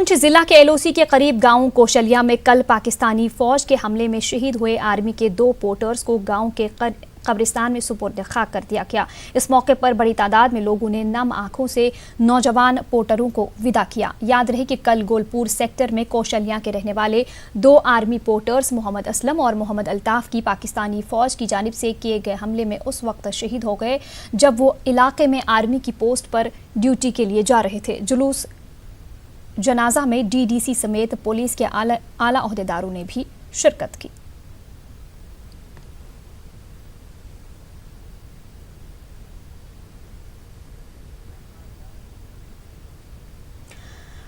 पुंछ जिला के एलओसी के करीब गांव कोशलिया में कल पाकिस्तानी फौज के हमले में शहीद हुए आर्मी के 2 पोर्टर्स को गांव के कब्रिस्तान में सुपुर्द खाक कर दिया गया। इस मौके पर बड़ी तादाद में लोगों ने नम आंखों से नौजवान पोर्टरों को विदा किया। याद रहे कि कल गोलपुर सेक्टर में कोशलिया के रहने वाले 2 आर्मी पोर्टर्स मोहम्मद असलम और मोहम्मद अल्ताफ की पाकिस्तानी फौज की जानिब से किए गए हमले में उस वक्त शहीद हो गए जब वो इलाके में आर्मी की पोस्ट पर ड्यूटी के लिए जा रहे थे। जुलूस जनाजा में डीडीसी समेत पुलिस के आला ओहदेदारों ने भी शिरकत की।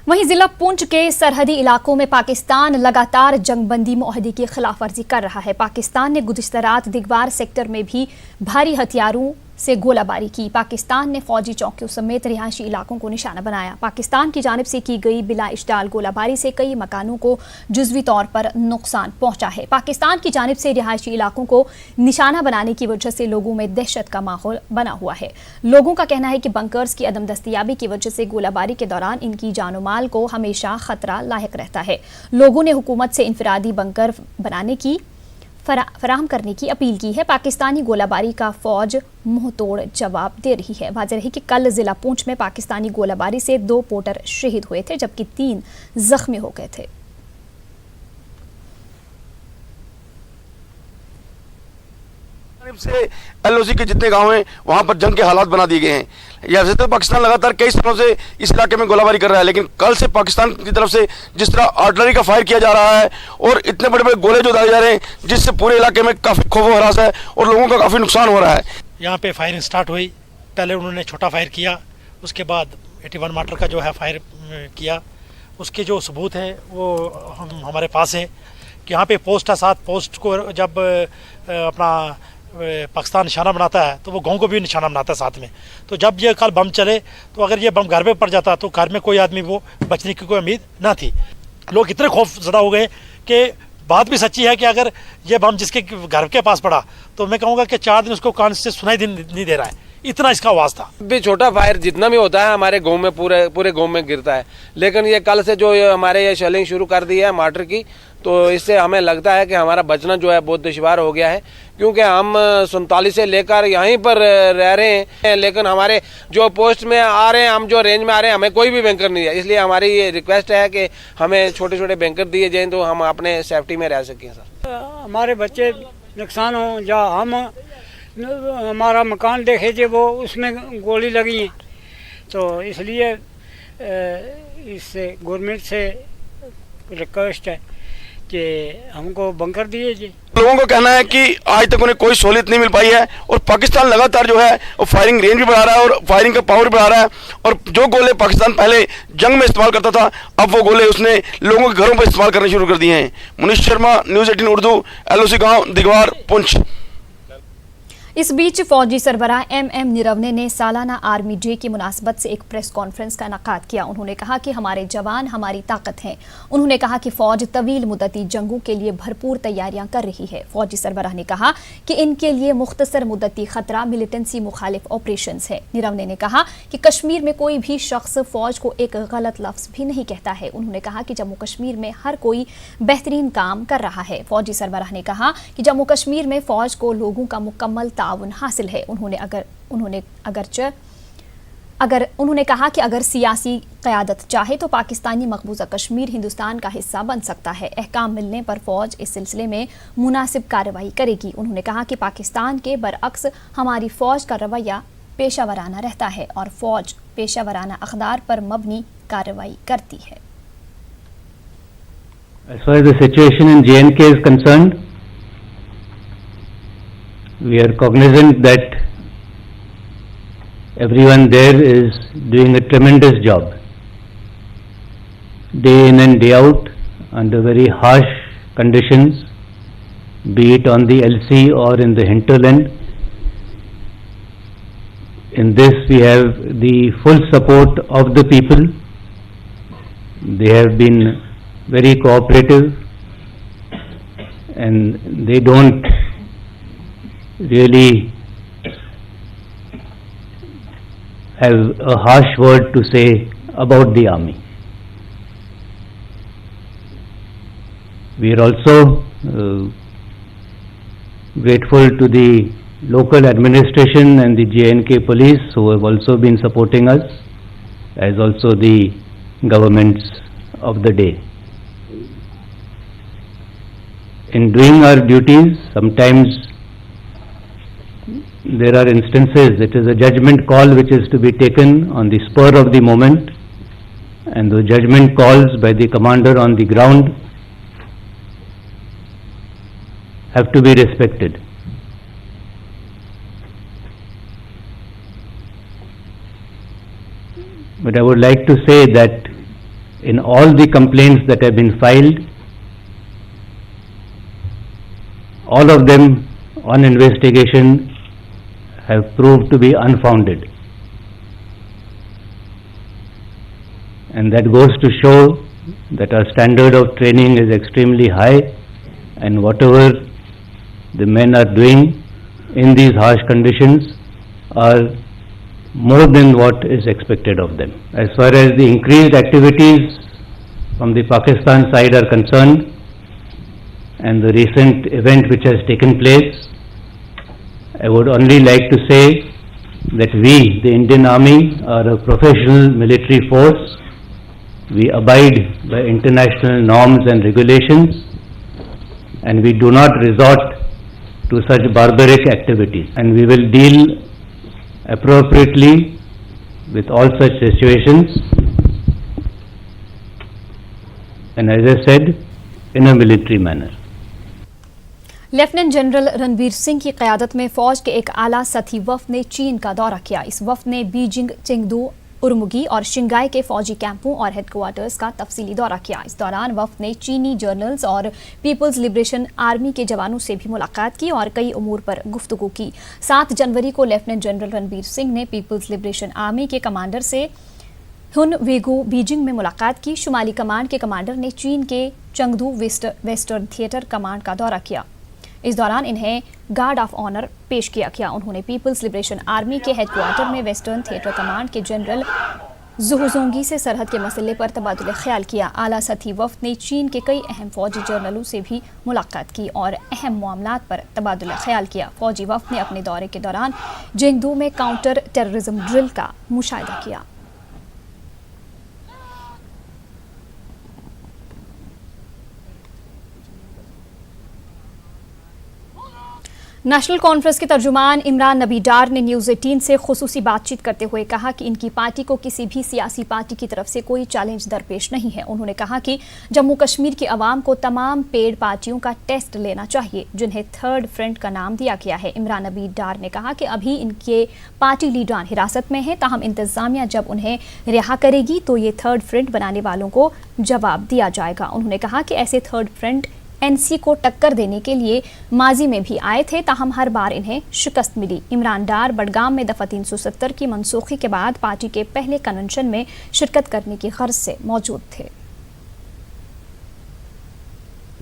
वहीं जिला पुंछ के सरहदी इलाकों में पाकिस्तान लगातार जंगबंदी मुआहदे की खिलाफ वर्जी कर रहा है। पाकिस्तान ने गुज़िश्ता रात दिगवार सेक्टर में भी भारी हथियारों से गोलाबारी की। पाकिस्तान ने फौजी चौकियों समेत रिहायशी इलाकों को निशाना बनाया। पाकिस्तान की जानिब से की गई बिला इश्ताल गोलाबारी से कई मकानों को जुज़वी तौर पर नुकसान पहुंचा है। पाकिस्तान की जानिब से रिहायशी इलाकों को निशाना बनाने की वजह से लोगों में दहशत का माहौल बना हुआ है। लोगों का कहना है कि बंकर्स की अदम दस्तयाबी की वजह से गोलाबारी के दौरान इनकी जानो माल को हमेशा खतरा लाहिक रहता है। लोगों ने हुकूमत से इनफरादी बंकर बनाने की फराहम करने की अपील की है। पाकिस्तानी गोलाबारी का फौज मुंह तोड़ जवाब दे रही है। वाज़ेह है कि कल जिला पुंछ में पाकिस्तानी गोलाबारी से 2 पोर्टर शहीद हुए थे जबकि 3 जख्मी हो गए थे। से एलओसी के जितने गांव हैं वहां पर जंग के हालात बना दिए गए हैं। वैसे तो पाकिस्तान लगातार कई सालों से इस इलाके में गोलाबारी कर रहा है, लेकिन कल से पाकिस्तान की तरफ से जिस तरह आर्टिलरी का फायर किया जा रहा है और इतने बड़े बड़े गोले जो दागे जा रहे हैं, जिससे पूरे इलाके में काफी खौफ हरास है और लोगों का काफी नुकसान हो रहा है। यहाँ पे फायरिंग स्टार्ट हुई। पहले उन्होंने छोटा फायर किया, उसके बाद 81 मार्टर का जो है फायर किया। उसके जो सबूत है वो हमारे पास है कि यहाँ पे पोस्ट है। 7 पोस्ट को जब अपना पाकिस्तान निशाना बनाता है तो वो गांव को भी निशाना बनाता है साथ में। तो जब ये कल बम चले तो अगर ये बम घर पे पड़ जाता तो घर में कोई आदमी वो बचने की कोई उम्मीद ना थी। लोग इतने खौफजदा हो गए कि बात भी सच्ची है कि अगर ये बम जिसके घर के पास पड़ा तो मैं कहूँगा कि 4 दिन उसको कान से सुनाई नहीं दे रहा है, इतना इसका आवाज था। भी छोटा फायर जितना भी होता है हमारे गांव में पूरे गांव में गिरता है, लेकिन ये कल से जो हमारे ये शेलिंग शुरू कर दी है मार्टर की, तो इससे हमें लगता है कि हमारा बचना जो है बहुत दुश्वार हो गया है, क्योंकि हम 47 से लेकर यहीं पर रह रहे हैं, लेकिन हमारे जो पोस्ट में आ रहे हैं, हम जो रेंज में आ रहे हैं, हमें कोई भी बैंकर नहीं है। इसलिए हमारी ये रिक्वेस्ट है कि हमें छोटे छोटे बैंकर दिए जाएं तो हम अपने सेफ्टी में रह सकें। सर हमारे बच्चे नुकसान हो या हम हमारा मकान देखे थे वो उसमें गोली लगी है, तो इसलिए इससे गवर्नमेंट से रिक्वेस्ट है कि हमको बंकर दिए जी। लोगों का कहना है कि आज तक उन्हें कोई सहूलियत नहीं मिल पाई है और पाकिस्तान लगातार जो है वो फायरिंग रेंज भी बढ़ा रहा है और फायरिंग का पावर भी बढ़ा रहा है। और जो गोले पाकिस्तान पहले जंग में इस्तेमाल करता था, अब वो गोले उसने लोगों के घरों पर इस्तेमाल करने शुरू कर दिए हैं। मुनीश शर्मा, न्यूज़ 18 उर्दू, एलओसी गांव दिगवार पुंछ। इस बीच फौजी सरबराह MM निरवने ने सालाना आर्मी डे की मुनासबत से एक प्रेस कॉन्फ्रेंस का इनेकाद किया। उन्होंने कहा कि हमारे जवान हमारी ताकत हैं। उन्होंने कहा कि फौज तवील मुद्दती जंगों के लिए भरपूर तैयारियां कर रही है। फौजी सरबराह ने कहा कि इनके लिए मुख्तसर मुद्दती खतरा मिलिटेंसी मुखालिफ ऑपरेशंस है। निरवने ने कहा कि कश्मीर में कोई भी शख्स फौज को एक गलत लफ्ज भी नहीं कहता है। उन्होंने कहा कि जम्मू कश्मीर में हर कोई बेहतरीन काम कर रहा है। फौजी सरबराह ने कहा कि जम्मू कश्मीर में फौज को लोगों का मुकम्मल ताउन हासिल है। उन्होंने कहा कि अगर सियासी क़यादत चाहे तो पाकिस्तानी मकबूजा कश्मीर हिंदुस्तान का हिस्सा बन सकता है। अहकाम मिलने पर फौज इस सिलसिले में मुनासिब कार्रवाई करेगी। उन्होंने कहा कि पाकिस्तान के बरअक्स हमारी फौज का रवैया पेशावराना रहता है और फौज पेशावराना अक़दार पर मबनी कार्रवाई करती है। As far as the situation in J&K is concerned, we are cognizant that everyone there is doing a tremendous job, day in and day out, under very harsh conditions, be it on the LC or in the hinterland. In this we have the full support of the people. They have been very cooperative and they don't really have a harsh word to say about the army. We are also grateful to the local administration and the J&K police who have also been supporting us, as also the governments of the day. In doing our duties, sometimes there are instances, it is a judgment call which is to be taken on the spur of the moment, and the judgment calls by the commander on the ground have to be respected. But I would like to say that in all the complaints that have been filed, all of them on investigation have proved to be unfounded. And that goes to show that our standard of training is extremely high, and whatever the men are doing in these harsh conditions are more than what is expected of them. As far as the increased activities from the Pakistan side are concerned, and the recent event which has taken place, I would only like to say that we, the Indian Army, are a professional military force. We abide by international norms and regulations, and we do not resort to such barbaric activities, and we will deal appropriately with all such situations, and as I said, in a military manner. Lieutenant general Ranbir Singh की क़यादत में फ़ौज के एक आला सतही वफ़द ने चीन का दौरा किया। इस वफ़द ने बीजिंग, चेंगडू, उर्मुगी और शिंगाई के फ़ौजी कैंपों और हेडक्वार्टर्स का तफसीली दौरा किया। इस दौरान वफ़द ने चीनी जर्नल्स और पीपल्स लिबरेशन आर्मी के जवानों से भी मुलाकात की और कई उमूर पर गुफ्तगू की। 7 जनवरी को लेफ्टिनेंट जनरल रणबीर सिंह ने पीपल्स लिबरेशन आर्मी के कमांडर से हुन वेगू बीजिंग में मुलाकात की। शुमाली कमांड के कमांडर ने चीन के चेंगडू वेस्टर्न थिएटर कमांड का दौरा किया। इस दौरान इन्हें गार्ड ऑफ ऑनर पेश किया गया। उन्होंने पीपल्स लिबरेशन आर्मी के हेडक्वार्टर में वेस्टर्न थिएटर कमांड के जनरल ज़ुहुज़ोंगी से सरहद के मसले पर तबादुल ख्याल किया। आला सतही वफ़द ने चीन के कई अहम फ़ौजी जर्नलों से भी मुलाकात की और अहम मामलात पर तबादुल ख्याल किया। फ़ौजी वफ़द ने अपने दौरे के दौरान जेंगडू में काउंटर टेररिज्म ड्रिल का मुशाहिदा किया। नेशनल कॉन्फ्रेंस के तर्जुमान इमरान नबी डार ने न्यूज़ 18 से खुसूसी बातचीत करते हुए कहा कि इनकी पार्टी को किसी भी सियासी पार्टी की तरफ से कोई चैलेंज दरपेश नहीं है। उन्होंने कहा कि जम्मू कश्मीर की आवाम को तमाम पेड पार्टियों का टेस्ट लेना चाहिए जिन्हें थर्ड फ्रंट का नाम दिया गया है। इमरान नबी डार ने कहा कि अभी इनके पार्टी लीडरान हिरासत में हैं, ताहम इंतजामिया जब उन्हें रिहा करेगी तो ये थर्ड फ्रंट बनाने वालों को जवाब दिया जाएगा। उन्होंने कहा कि ऐसे थर्ड फ्रंट एनसी को टक्कर देने के लिए माजी में भी आए थे, ताहम हर बार इन्हें शिकस्त मिली। इमरान डार बडगाम में दफ़ा 370 की मनसूखी के बाद पार्टी के पहले कन्वेंशन में शिरकत करने की गर्ज से मौजूद थे।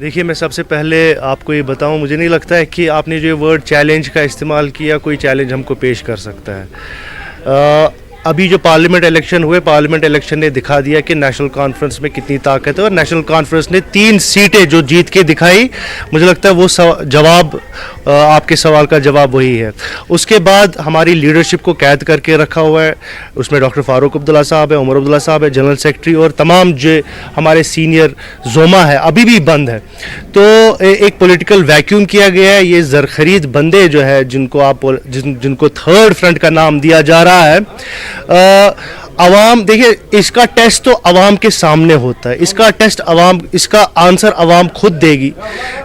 देखिए, मैं सबसे पहले आपको ये बताऊं, मुझे नहीं लगता है कि आपने जो वर्ड चैलेंज का इस्तेमाल किया कोई चैलेंज हमको पेश कर सकता है। अभी जो पार्लियामेंट इलेक्शन हुए, पार्लियामेंट इलेक्शन ने दिखा दिया कि नेशनल कॉन्फ्रेंस में कितनी ताकत है, और नेशनल कॉन्फ्रेंस ने 3 सीटें जो जीत के दिखाई, मुझे लगता है वो जवाब, आपके सवाल का जवाब वही है। उसके बाद हमारी लीडरशिप को कैद करके रखा हुआ है, उसमें डॉक्टर फारूक अब्दुल्ला साहब है, उमर अब्दुल्ला साहब है, जनरल सेक्रेटरी, और तमाम जो हमारे सीनियर जोमा है अभी भी बंद है। तो एक पॉलिटिकल वैक्यूम किया गया है। ये ज़रख़रीद बंदे जो है जिनको थर्ड फ्रंट का नाम दिया जा रहा है, अवाम, देखिए इसका टेस्ट तो अवाम के सामने होता है, इसका टेस्ट अवाम, इसका आंसर अवाम खुद देगी।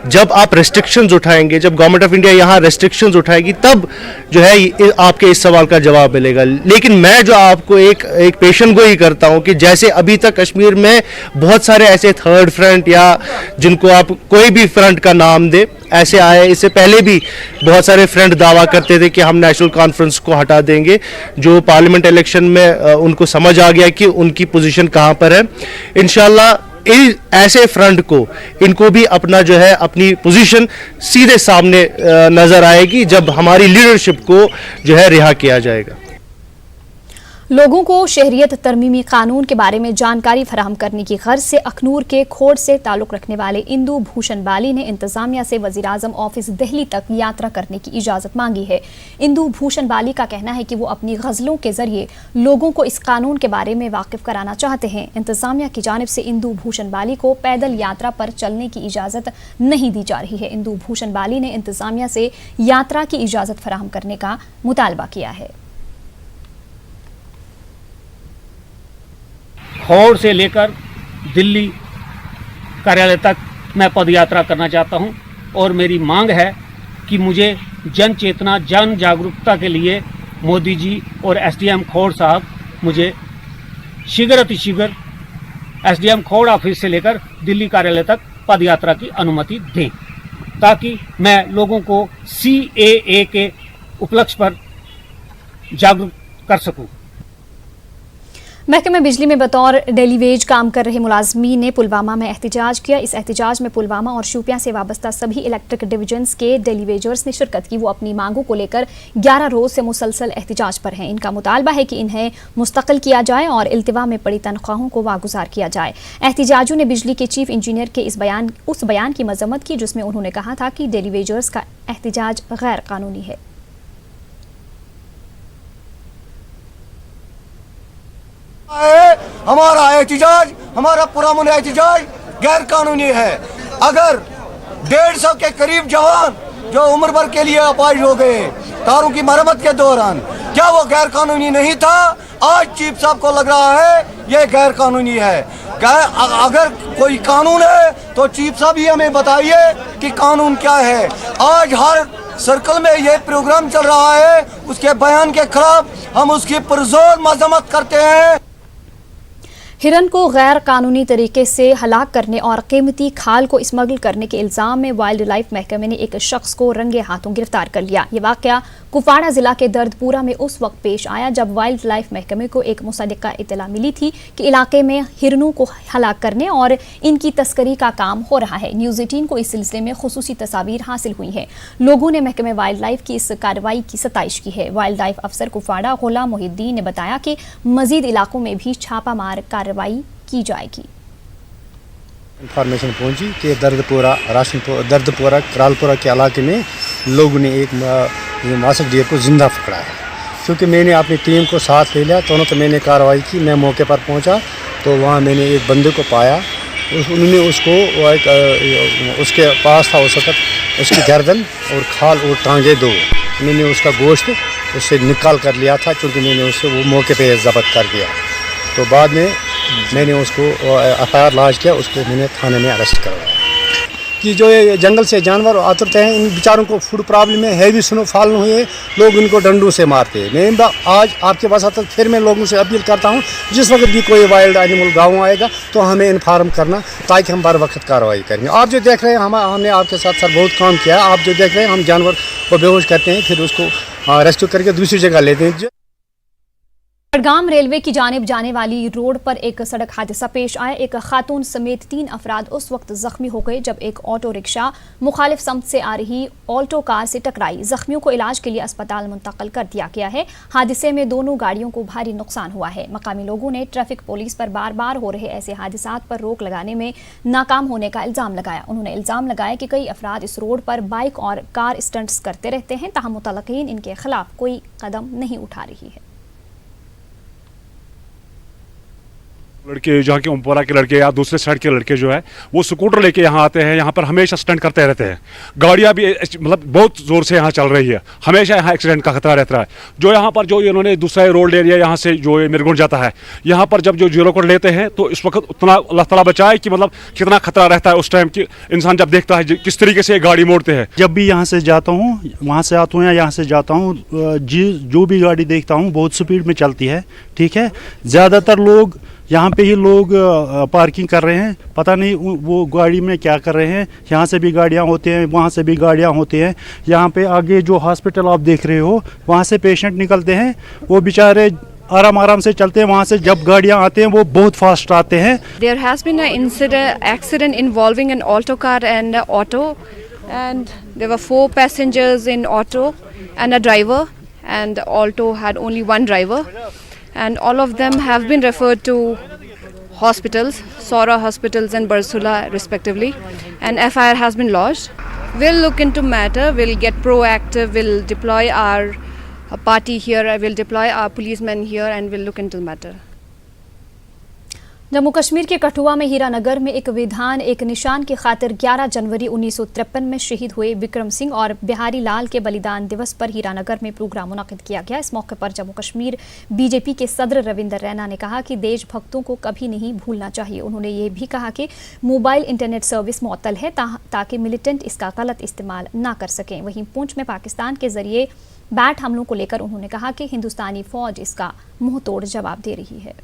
जब आप रेस्ट्रिक्शंस उठाएंगे, जब गवर्नमेंट ऑफ इंडिया यहाँ रेस्ट्रिक्शंस उठाएगी, तब जो है आपके इस सवाल का जवाब मिलेगा। लेकिन मैं जो आपको एक पेशन गोई करता हूँ कि जैसे अभी तक कश्मीर में बहुत सारे ऐसे थर्ड फ्रंट या जिनको आप कोई भी फ्रंट का नाम दे ऐसे आए, इससे पहले भी बहुत सारे फ्रंट दावा करते थे कि हम नेशनल कॉन्फ्रेंस को हटा देंगे। जो पार्लियामेंट इलेक्शन में उनको समझ आ गया कि उनकी पोजीशन कहां पर है। इंशाल्लाह ऐसे फ्रंट को, इनको भी अपना जो है अपनी पोजीशन सीधे सामने नजर आएगी जब हमारी लीडरशिप को जो है रिहा किया जाएगा। लोगों को शहरियत तरमीमी कानून के बारे में जानकारी फराहम करने की गर्ज से अखनूर के खोड़ से ताल्लुक रखने वाले इंदु भूषण बाली ने इंतजामिया से वजीर-आज़म ऑफिस दिल्ली तक यात्रा करने की इजाजत मांगी है। इंदु भूषण बाली का कहना है कि वो अपनी गजलों के जरिए लोगों को इस कानून के बारे में वाकिफ कराना चाहते हैं। इंतजामिया की जानिब से इंदु भूषण बाली को पैदल यात्रा पर चलने की इजाजत नहीं दी जा रही है। इंदु भूषण बाली ने इंतजामिया से यात्रा की इजाजत फराहम करने का मुतालबा किया है। खोड़ से लेकर दिल्ली कार्यालय तक मैं पद यात्रा करना चाहता हूं और मेरी मांग है कि मुझे जन चेतना जन जागरूकता के लिए मोदी जी और एसडीएम खोड़ साहब मुझे शीघ्र अतिशीघ्र एसडीएम खोड़ ऑफिस से लेकर दिल्ली कार्यालय तक पद यात्रा की अनुमति दें ताकि मैं लोगों को CAA के उपलक्ष्य पर जागरूक कर सकूं। महकमे बिजली में बतौर डेली वेज काम कर रहे मुलाजमीन ने पुलवामा में एहतजाज किया। इस एहतजाज में पुलवामा और शोपियां से वाबस्ता सभी इलेक्ट्रिक डिवीजन्स के डेली वेजर्स ने शिरकत की। वो अपनी मांगों को लेकर 11 रोज से मुसलसल एहतजाज पर हैं। इनका मुतालबा है कि इन्हें मुस्तकिल किया जाए और इल्तिवा में पड़ी तनख्वाहों को वागुजार किया जाए। एहतजाजियों ने बिजली के चीफ इंजीनियर के उस बयान की मजम्मत की जिसमें उन्होंने कहा था कि डेली वेजर्स का एहतजाज गैर कानूनी है। हमारा एहतजाज, हमारा पुरअमन एहतजाज गैर कानूनी है। अगर 150 के करीब जवान जो उम्र भर के लिए अपाहिज हो गए तारों की मरम्मत के दौरान, क्या वो गैर कानूनी नहीं था? आज चीफ साहब को लग रहा है ये गैर कानूनी है। अगर कोई कानून है तो चीफ साहब ही हमें बताइए कि कानून क्या है। आज हर सर्कल में ये प्रोग्राम चल रहा है, उसके बयान के खिलाफ हम उसकी पुरजोर मजम्मत करते हैं। हिरन को गैर कानूनी तरीके से हलाक करने और कीमती खाल को स्मगल करने के इल्जाम में वाइल्ड लाइफ महकमे ने एक शख्स को रंगे हाथों गिरफ्तार कर लिया। ये वाकया कुपवाड़ा जिला के दर्दपुरा में उस वक्त पेश आया जब वाइल्ड लाइफ महकमे को एक मुसद्दिका इत्तला मिली थी कि इलाके में हिरनों को हलाक करने और इनकी तस्करी का काम हो रहा है। न्यूज़ 18 को इस सिलसिले में खुसूसी तस्वीर हासिल हुई हैं। लोगों ने महकमे वाइल्ड लाइफ की इस कार्रवाई की सताइश की है। वाइल्ड लाइफ अफसर कुपवाड़ा गुलाम मोहिद्दीन ने बताया कि मजीद इलाकों में भी छापामार कार्रवाई की जाएगी। इंफॉर्मेशन पहुंची कि दर्दपुरा करालपुरा के इलाके में लोगों ने एक मासक डियर को जिंदा पकड़ा है। क्योंकि मैंने अपनी टीम को साथ ले लिया तो मैंने कार्रवाई की। मैं मौके पर पहुंचा तो वहां मैंने एक बंदे को पाया। उन्होंने उसको उसके पास था उस वक्त उसकी गर्दन और खाल और टांगे दो। मैंने उसका गोश्त उससे निकाल कर लिया था क्योंकि मैंने उसको वो मौके पर जब्त कर दिया। तो बाद में मैंने उसको FIR लॉन्च किया, उसको मैंने थाने में अरेस्ट करवाया। कि जो ये जंगल से जानवर आतुरते हैं, इन बेचारों को फूड प्रॉब्लम है, हैवी स्नोफॉल हुए, लोग इनको डंडों से मारते हैं। मैं आज आपके पास आता फिर मैं लोगों से अपील करता हूं, जिस वक्त भी कोई वाइल्ड एनिमल गाँव आएगा तो हमें इन्फॉर्म करना ताकि हम बर वक्त कार्रवाई करेंगे। आप जो देख रहे हैं हमने आपके साथ सर बहुत काम किया है। आप जो देख रहे हैं हम जानवर को बेहोश करते हैं, फिर उसको रेस्क्यू करके दूसरी जगह लेते हैं। बडगाम रेलवे की जानिब जाने वाली रोड पर एक सड़क हादसा पेश आया। एक खातून समेत 3 अफराद उस वक्त जख्मी हो गए जब एक ऑटो रिक्शा मुखालिफ समत से आ रही ऑल्टो कार से टकराई। जख्मियों को इलाज के लिए अस्पताल मुंतकिल कर दिया गया है। हादसे में दोनों गाड़ियों को भारी नुकसान हुआ है। मकामी लोगों ने ट्रैफिक पुलिस पर बार बार हो रहे ऐसे हादसात पर रोक लगाने में नाकाम होने का इल्जाम लगाया। उन्होंने इल्जाम लगाया कि कई अफराद इस रोड पर बाइक और कार स्टंट्स करते रहते हैं, ताहम मुतलकीन इनके खिलाफ कोई कदम नहीं उठा रही है। लड़के जहाँ के ओमपोरा के लड़के या दूसरे साइड के लड़के जो है वो स्कूटर लेके यहाँ आते हैं, यहाँ पर हमेशा स्टंट करते रहते हैं। गाड़ियाँ भी मतलब बहुत ज़ोर से यहाँ चल रही है, हमेशा यहाँ एक्सीडेंट का खतरा रहता है। जो यहाँ पर जो इन्होंने दूसरा रोड ले लिया यहाँ से जो मिरगुंड जाता है, यहाँ पर जब जो जीरो कोड लेते हैं तो इस वक्त उतना अल्लाह ताला बचाए कि मतलब कितना खतरा रहता है उस टाइम कि इंसान जब देखता है किस तरीके से गाड़ी मोड़ते हैं। जब भी यहाँ से जाता हूँ, वहाँ से आता हूँ या यहाँ से जाता हूँ, जो भी गाड़ी देखता हूँ बहुत स्पीड में चलती है। ठीक है, ज़्यादातर लोग यहाँ पे ही लोग पार्किंग कर रहे हैं, पता नहीं वो गाड़ी में क्या कर रहे हैं। यहाँ से भी गाड़ियाँ होते हैं, वहाँ से भी गाड़ियाँ होती हैं। यहाँ पे आगे जो हॉस्पिटल आप देख रहे हो वहाँ से पेशेंट निकलते हैं, वो बेचारे आराम से चलते हैं। वहाँ से जब गाड़ियाँ आते हैं वो बहुत फास्ट आते हैं। There has been an accident involving an auto car and an auto, and there were 4 passengers in auto and a driver, and the auto had only one driver. and all of them have been referred to hospitals, Sora hospitals and Barsula respectively, and FIR has been lodged. We'll look into matter, we'll get proactive, we'll deploy our party here, we'll deploy our policemen here and we'll look into the matter. Jammu Kashmir के कठुआ में हीरानगर में एक विधान एक निशान की खातिर 11 जनवरी 1953 में शहीद हुए विक्रम सिंह और बिहारी लाल के बलिदान दिवस पर हीरानगर में प्रोग्राम मुनक्किद किया गया। इस मौके पर जम्मू कश्मीर बीजेपी के सदर रविंदर रैना ने कहा कि देशभक्तों को कभी नहीं भूलना चाहिए। उन्होंने ये भी कहा कि मोबाइल इंटरनेट सर्विस मुअत्तल है ताकि मिलिटेंट इसका गलत इस्तेमाल ना कर सकें। वहीं पूंछ में पाकिस्तान के जरिए बैट हमलों को लेकर उन्होंने कहा कि हिंदुस्तानी फौज इसका मुंह तोड़ जवाब दे रही है।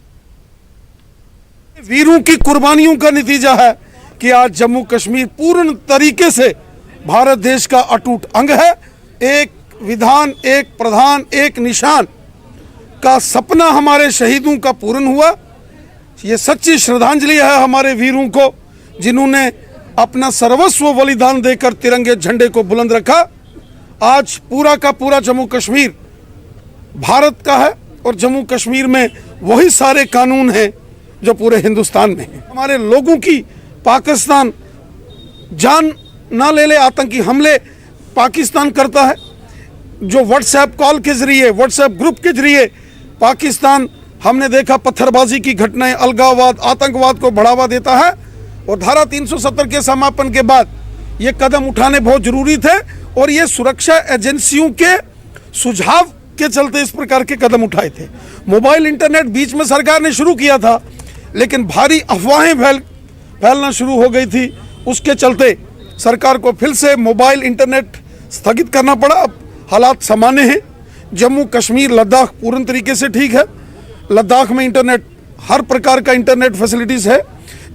वीरों की कुर्बानियों का नतीजा है कि आज जम्मू कश्मीर पूर्ण तरीके से भारत देश का अटूट अंग है। एक विधान, एक प्रधान, एक निशान का सपना हमारे शहीदों का पूर्ण हुआ। ये सच्ची श्रद्धांजलि है हमारे वीरों को जिन्होंने अपना सर्वस्व बलिदान देकर तिरंगे झंडे को बुलंद रखा। आज पूरा का पूरा जम्मू कश्मीर भारत का है और जम्मू कश्मीर में वही सारे कानून हैं जो पूरे हिंदुस्तान में है। हमारे लोगों की पाकिस्तान जान ना ले ले आतंकी हमले पाकिस्तान करता है। जो व्हाट्सएप कॉल के जरिए, व्हाट्सएप ग्रुप के जरिए पाकिस्तान हमने देखा पत्थरबाजी की घटनाएं, अलगाववाद, आतंकवाद को बढ़ावा देता है। और धारा 370 के समापन के बाद ये कदम उठाने बहुत जरूरी थे और ये सुरक्षा एजेंसियों के सुझाव के चलते इस प्रकार के कदम उठाए थे। मोबाइल इंटरनेट बीच में सरकार ने शुरू किया था लेकिन भारी अफवाहें फैलना शुरू हो गई थी। उसके चलते सरकार को फिर से मोबाइल इंटरनेट स्थगित करना पड़ा। अब हालात सामान्य हैं। जम्मू कश्मीर लद्दाख पूर्ण तरीके से ठीक है। लद्दाख में इंटरनेट, हर प्रकार का इंटरनेट फैसिलिटीज़ है।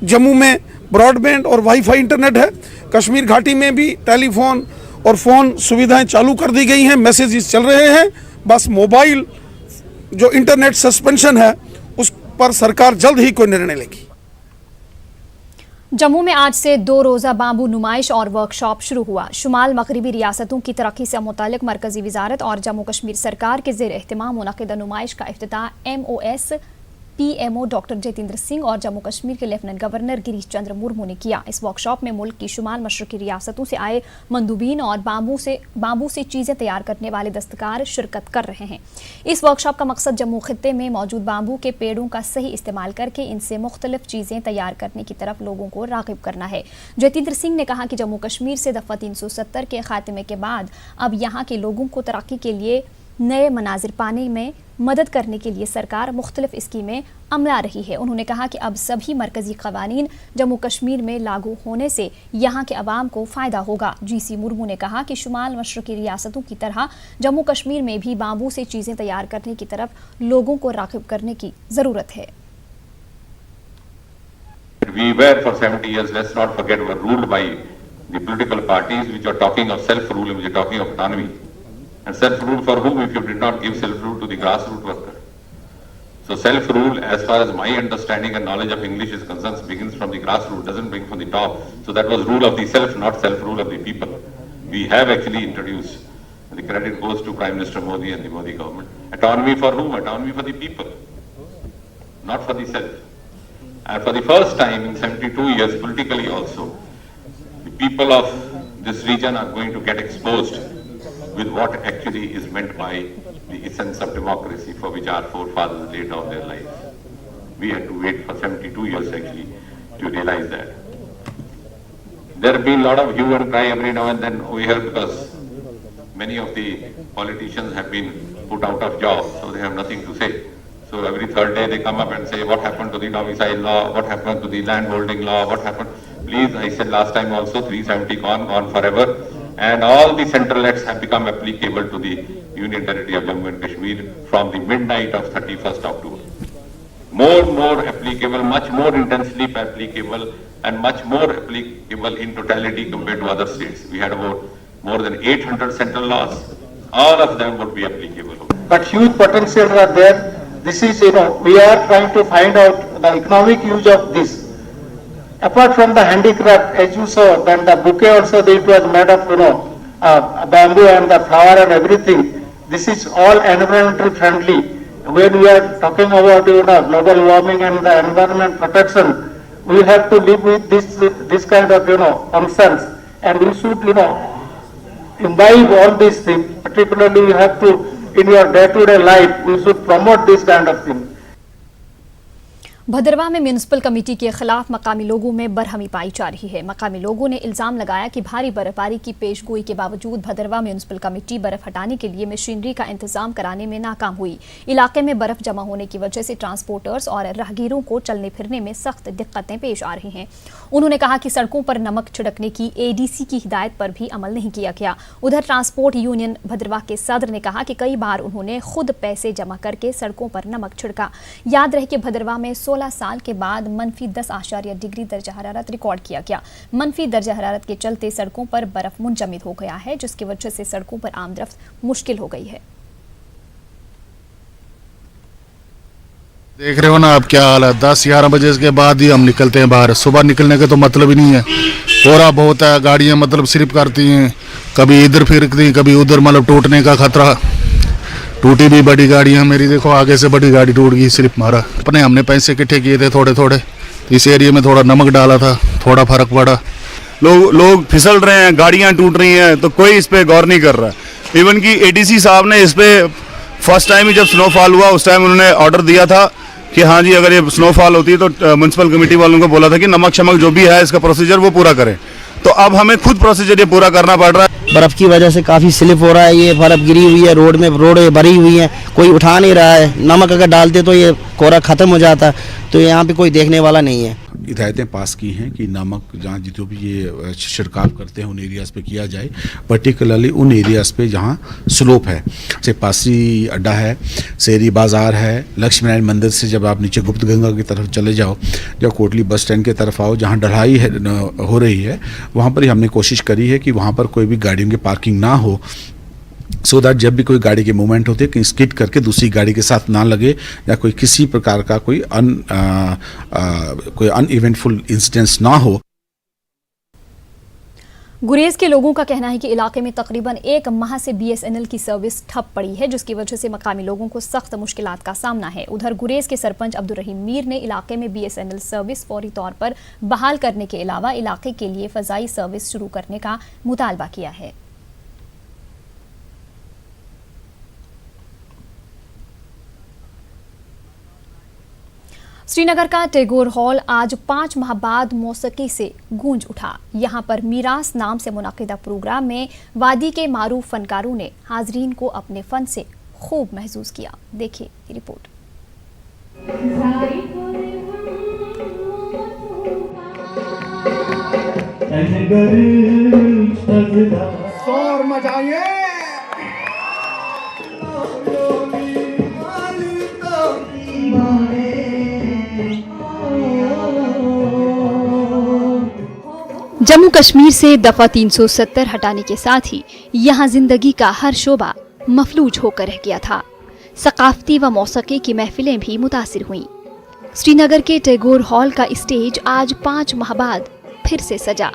जम्मू में ब्रॉडबैंड और वाईफाई इंटरनेट है। कश्मीर घाटी में भी टेलीफोन और फ़ोन सुविधाएं चालू कर दी गई हैं, मैसेजेस चल रहे हैं। बस मोबाइल जो इंटरनेट सस्पेंशन है उस पर सरकार जल्द ही कोई निर्णय लेगी। जम्मू में आज से 2 रोज़ा बाम्बू नुमाइश और वर्कशॉप शुरू हुआ। शुमाल मगरबी रियासतों की तरक्की से मुतालिक मरकजी वजारत और जम्मू कश्मीर सरकार के ज़ेर एहतमाम मुनक़िदा नुमाइश का इफ्तिताह MOS PMO doctor Jitendra Singh और जम्मू कश्मीर के लेफ्टिनेंट गवर्नर गिरीश चंद्र मुर्मू ने किया। इस वर्कशॉप में मुल्क की शुमाल मशरकी रियासतों से आए मंदूबीन और बाम्बू से चीज़ें तैयार करने वाले दस्तकार शिरकत कर रहे हैं। इस वर्कशॉप का मकसद जम्मू खित्ते में मौजूद बाम्बू के पेड़ों का सही इस्तेमाल करके इनसे मुख्तलिफ चीज़ें तैयार करने की तरफ लोगों को राग़िब करना है। जितेंद्र सिंह ने कहा कि जम्मू कश्मीर से दफ़ा 370 के खात्मे के बाद अब यहाँ के लोगों को तरक्की के लिए नए मनाजिर पाने में मदद करने के लिए सरकार मुख्तलिफ स्कीमें अमला रही है। उन्होंने कहा कि अब सभी मरकजी कवानीन जम्मू कश्मीर में लागू होने से यहाँ के अवाम को फ़ायदा होगा। GC मुर्मू ने कहा कि शुमाल मशरकी रियासतों की तरह जम्मू कश्मीर में भी बाम्बू से चीज़ें तैयार करने की तरफ लोगों को राग़िब करने की ज़रूरत है। We were for 70 years, let's not forget, were ruled by the political parties which are talking of self-rule, which are talking of autonomy. And self-rule for whom if you did not give self-rule to the grassroots worker? So self-rule, as far as my understanding and knowledge of English is concerned, begins from the grassroots, doesn't begin from the top. So that was rule of the self, not self-rule of the people. We have actually introduced, and the credit goes to Prime Minister Modi and the Modi government. Autonomy for whom? Autonomy for the people, not for the self. And for the first time in 72 years, politically also, the people of this region are going to get exposed with what actually is meant by the essence of democracy for which our forefathers laid down their lives. We had to wait for 72 years actually to realize that. There have been a lot of hue and cry every now and then over here because many of the politicians have been put out of job, so they have nothing to say. So every third day they come up and say, what happened to the domicile law, what happened to the land holding law, what happened? Please, I said last time also, 370 gone forever. And all the central acts have become applicable to the Union Territory of Jammu and Kashmir from the midnight of 31st October. More applicable, much more intensely applicable, and much more applicable in totality compared to other states. We had about more than 800 central laws. All of them would be applicable. But huge potentials are there. This is, we are trying to find out the economic use of this. Apart from the handicraft, as you saw, then the bouquet also it was made of, bamboo and the flower and everything. This is all environmental friendly. when we are talking about global warming and the environment protection, we have to live with this kind of concerns, and we should imbibe all these things. Particularly, you have to in your day-to-day life, we should promote this kind of thing. Bhaderwah में municipal committee के खिलाफ मकामी लोगों में बरहमी पाई जा रही है। मकामी लोगों ने इल्जाम लगाया कि भारी बर्फबारी की पेशगोई के बावजूद भदरवा म्यूनिसिपल कमेटी बर्फ हटाने के लिए मशीनरी का इंतजाम कराने में नाकाम हुई। इलाके में बर्फ जमा होने की वजह से ट्रांसपोर्टर्स और राहगीरों को चलने फिरने में सख्त दिक्कतें पेश आ रही हैं। उन्होंने कहा कि सड़कों पर नमक छिड़कने की एडीसी की हिदायत पर भी अमल नहीं किया गया। उधर ट्रांसपोर्ट यूनियन भदरवा के सदर ने कहा कि कई बार उन्होंने खुद पैसे जमा करके सड़कों पर नमक छिड़का। याद रहे कि भदरवा में 16 साल के बाद -10 डिग्री दर्जा हरारत रिकॉर्ड किया गया। मनफी दर्जा हरारत के चलते सड़कों पर बर्फ मुंजमद हो गया है, जिसकी वजह से सड़कों पर आमदरफ्त मुश्किल हो गई है। देख रहे हो ना अब क्या हाल है, 10-11 बजे के बाद ही हम निकलते हैं बाहर। सुबह निकलने का तो मतलब ही नहीं है, कोहरा बहुत है, गाड़ियां मतलब स्लिप करती हैं, कभी इधर फिरती कभी उधर, मतलब टूटने का खतरा। टूटी भी बड़ी गाड़ियां, मेरी देखो आगे से बड़ी गाड़ी टूट गई, स्लिप मारा। अपने हमने पैसे इकट्ठे किए थे थोड़े थोड़े, इस एरिया में थोड़ा नमक डाला था, थोड़ा फर्क पड़ा। लोग फिसल रहे हैं, गाड़ियां टूट रही हैं, तो कोई इस पे गौर नहीं कर रहा। इवन की एडीसी साहब ने इस पे फर्स्ट टाइम ही जब स्नोफॉल हुआ उस टाइम उन्होंने ऑर्डर दिया था कि हाँ जी अगर ये स्नोफॉल होती है तो म्यूनसिपल कमेटी वालों को बोला था कि नमक शमक जो भी है इसका प्रोसीजर वो पूरा करें। तो अब हमें खुद प्रोसीजर ये पूरा करना पड़ रहा है। बर्फ की वजह से काफ़ी स्लिप हो रहा है, ये बर्फ गिरी हुई है रोड में, रोडें भरी हुई हैं, कोई उठा नहीं रहा है। नमक अगर डालते तो ये कोहरा ख़त्म हो जाता, तो यहाँ पे कोई देखने वाला नहीं है। हिदायतें पास की हैं कि नमक जहाँ जो भी ये छिड़काव करते हैं उन एरियाज़ पे किया जाए, पर्टिकुलरली उन एरियाज़ पे जहाँ स्लोप है, जैसे पासी अड्डा है, शेरी बाज़ार है, लक्ष्मी नारायण मंदिर से जब आप नीचे गुप्त गंगा की तरफ चले जाओ, जब कोटली बस स्टैंड की तरफ आओ, जहाँ ढलाई है हो रही है, वहाँ पर ही हमने कोशिश करी है कि वहाँ पर कोई भी गाड़ियों की पार्किंग ना हो, सो दैट जब भी कोई गाड़ी के मूवमेंट होते हैं कहीं स्किड करके दूसरी गाड़ी के साथ ना लगे या कोई किसी प्रकार का कोई अनइवेंटफुल इंसिडेंट्स ना हो। गुरेज के लोगों का कहना है कि इलाके में तकरीबन 1 माह से बीएसएनएल की सर्विस ठप पड़ी है, जिसकी वजह से मकामी लोगों को सख्त मुश्किलात का सामना है। उधर गुरेज के सरपंच अब्दुल रहीम मीर ने इलाके में बीएसएनएल सर्विस फौरी तौर पर बहाल करने के अलावा इलाके के लिए फजाई सर्विस शुरू करने का मुतालबा किया है। श्रीनगर का टैगोर हॉल आज 5 माह बाद मौसीकी से गूंज उठा। यहां पर मीरास नाम से मुनक़िदा प्रोग्राम में वादी के मारूफ फनकारों ने हाजरीन को अपने फन से खूब महसूस किया। देखिए ये रिपोर्ट। शोर मचाइए, जम्मू कश्मीर से दफा 370 हटाने के साथ ही यहाँ जिंदगी का हर शोबा मफलूज होकर रह गया था। सकाफती व मौसीकी की महफिलें भी मुतासिर हुईं। श्रीनगर के टैगोर हॉल का स्टेज आज 5 माह बाद फिर से सजा।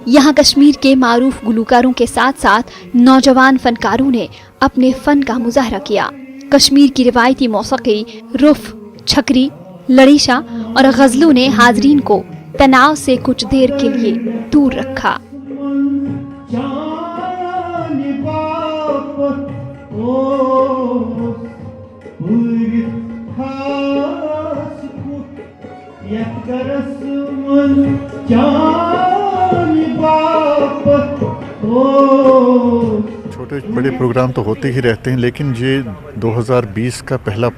यहाँ कश्मीर के मारूफ गुलकारों के साथ साथ नौजवान फनकारों ने अपने फन का मुजाहरा किया। कश्मीर की रिवायती मौसीकी रुफ, छकरी, लड़ीशा और गजलों ने हाजरीन को तनाव से कुछ देर के लिए दूर रखा। छोटे बड़े प्रोग्राम तो होते ही रहते हैं, लेकिन ये 2020 का पहला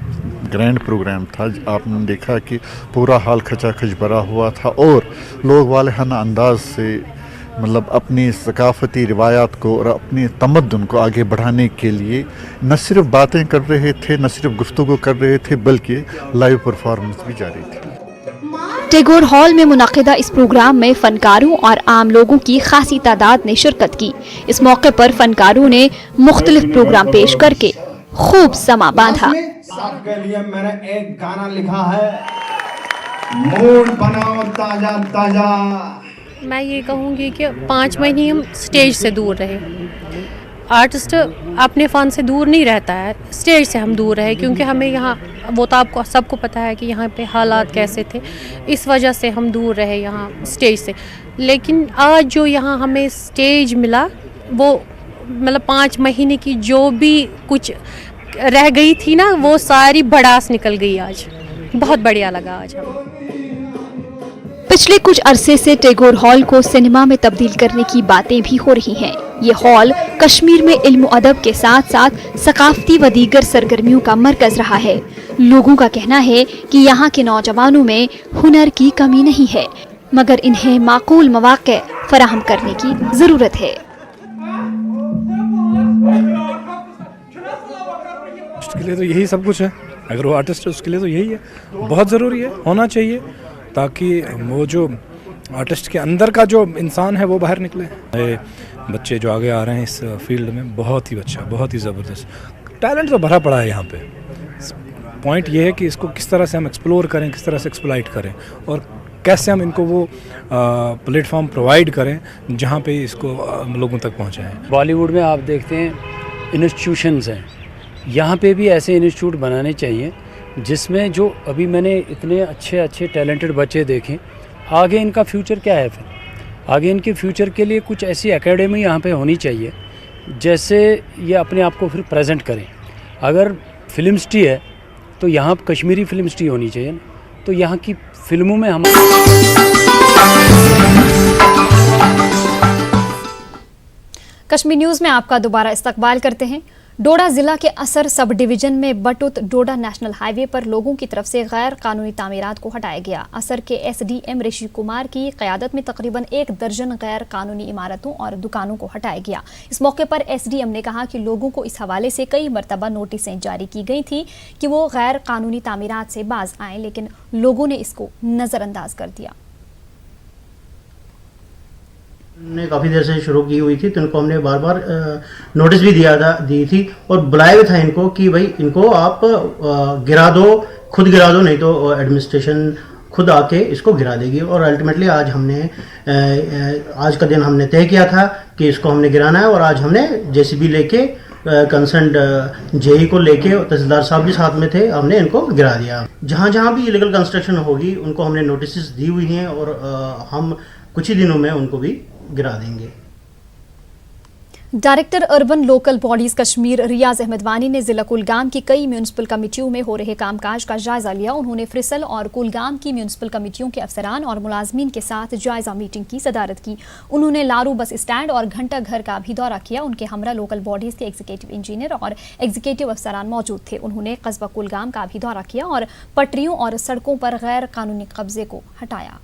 ग्रैंड प्रोग्राम था। आपने देखा कि पूरा हाल खचाखच भरा हुआ था और लोग वालेहाना अंदाज से मतलब अपनी सकाफती रिवायात को और अपने तमद्दुन को आगे बढ़ाने के लिए न सिर्फ बातें कर रहे थे, न सिर्फ गुफ्तगू कर रहे थे, बल्कि लाइव परफॉर्मेंस भी जारी थी। टैगोर हॉल में मुनक़िदा इस प्रोग्राम में फनकारों और आम लोगों की खासी तादाद ने शिरकत की। इस मौके पर फनकारों ने मुख्तलिफ प्रोग्राम पेश करके खूब समा बांधा। आपके लिए मैंने एक गाना लिखा है, मूड बनाओ ताजा ताजा। मैं ये कहूँगी कि 5 महीने हम स्टेज से दूर रहे। आर्टिस्ट अपने फ़न से दूर नहीं रहता है, स्टेज से हम दूर रहे, क्योंकि हमें यहाँ वो तो आपको सबको पता है कि यहाँ पे हालात कैसे थे, इस वजह से हम दूर रहे यहाँ स्टेज से। लेकिन आज जो यहाँ हमें स्टेज मिला, वो मतलब 5 महीने की जो भी कुछ रह गई थी ना, वो सारी भड़ास निकल गई आज। बहुत बढ़िया लगा आज हमें। पिछले कुछ अरसे से टैगोर हॉल को सिनेमा में तब्दील करने की बातें भी हो रही हैं। ये हॉल कश्मीर में इल्म अदब के साथ साथ सकाफती व दीगर सरगर्मियों का मरकज रहा है। लोगों का कहना है कि यहाँ के नौजवानों में हुनर की कमी नहीं है, मगर इन्हें माकूल मौक़े फराहम करने की जरूरत है। उसके लिए तो यही सब कुछ है, अगर वो आर्टिस्ट है उसके लिए तो यही है, बहुत ज़रूरी है, होना चाहिए, ताकि वो जो आर्टिस्ट के अंदर का जो इंसान है वो बाहर निकले। ये बच्चे जो आगे आ रहे हैं इस फील्ड में, बहुत ही अच्छा, बहुत ही ज़बरदस्त टैलेंट तो भरा पड़ा है यहाँ पे। पॉइंट ये है कि इसको किस तरह से हम एक्सप्लोर करें, किस तरह से एक्सप्लॉइट करें, और कैसे हम इनको वो प्लेटफॉर्म प्रोवाइड करें जहाँ पे इसको लोगों तक पहुँचाएँ। बॉलीवुड में आप देखते हैं इंस्टीट्यूशंस हैं, यहाँ पे भी ऐसे इंस्टीट्यूट बनाने चाहिए जिसमें जो अभी मैंने इतने अच्छे अच्छे टैलेंटेड बच्चे देखे, आगे इनका फ्यूचर क्या है, फिर आगे इनके फ्यूचर के लिए कुछ ऐसी एकेडमी यहाँ पे होनी चाहिए जैसे ये अपने आप को फिर प्रेजेंट करें। अगर फिल्म सिटी है तो यहाँ कश्मीरी फिल्म सिटी होनी चाहिए ना, तो यहाँ की फिल्मों में हम कश्मीर न्यूज़ में आपका दोबारा इस्तकबाल करते हैं। डोडा जिला के असर सब डिवीजन में बटुत डोडा नेशनल हाईवे पर लोगों की तरफ से गैर कानूनी तामीरात को हटाया गया। असर के एसडीएम ऋषि कुमार की क़यादत में तकरीबन 1 दर्जन गैर कानूनी इमारतों और दुकानों को हटाया गया। इस मौके पर एसडीएम ने कहा कि लोगों को इस हवाले से कई मरतबा नोटिसें जारी की गई थी कि वो गैर कानूनी तामीरात से बाज आएँ, लेकिन लोगों ने इसको नज़रअंदाज कर दिया। ने काफ़ी देर से शुरू की हुई थी, तो इनको हमने बार बार नोटिस भी दी थी और बुलाया भी था इनको कि भाई इनको आप गिरा दो, खुद गिरा दो, नहीं तो एडमिनिस्ट्रेशन खुद आके इसको गिरा देगी। और अल्टीमेटली आज हमने आज का दिन हमने तय किया था कि इसको हमने गिराना है, और आज हमने जेसीबी लेके कंसर्न जेई को लेके, तहसीलदार साहब भी साथ में थे, हमने इनको गिरा दिया। जहाँ जहाँ भी इलीगल कंस्ट्रक्शन होगी उनको हमने नोटिस दी हुई हैं, और हम कुछ ही दिनों में उनको भी गिरा देंगे। Director urban local bodies Kashmir Riyaz Ahmad Wani ने जिला कुलगाम की कई म्यूनिसिपल कमेटियों में हो रहे कामकाज का जायजा लिया। उन्होंने फ्रिसल और कुलगाम की म्यूनिसिपल कमेटियों के अफसरान और मुलाजमीन के साथ जायजा मीटिंग की सदारत की। उन्होंने लारू बस स्टैंड और घंटा घर का भी दौरा किया। उनके हमरा लोकल बॉडीज के एग्जीक्यूटिव इंजीनियर और एग्जीक्यूटिव अफसरान मौजूद थे। उन्होंने कस्बा कुलगाम का भी दौरा किया और पटरियों और सड़कों पर गैर कानूनी कब्जे को हटाया।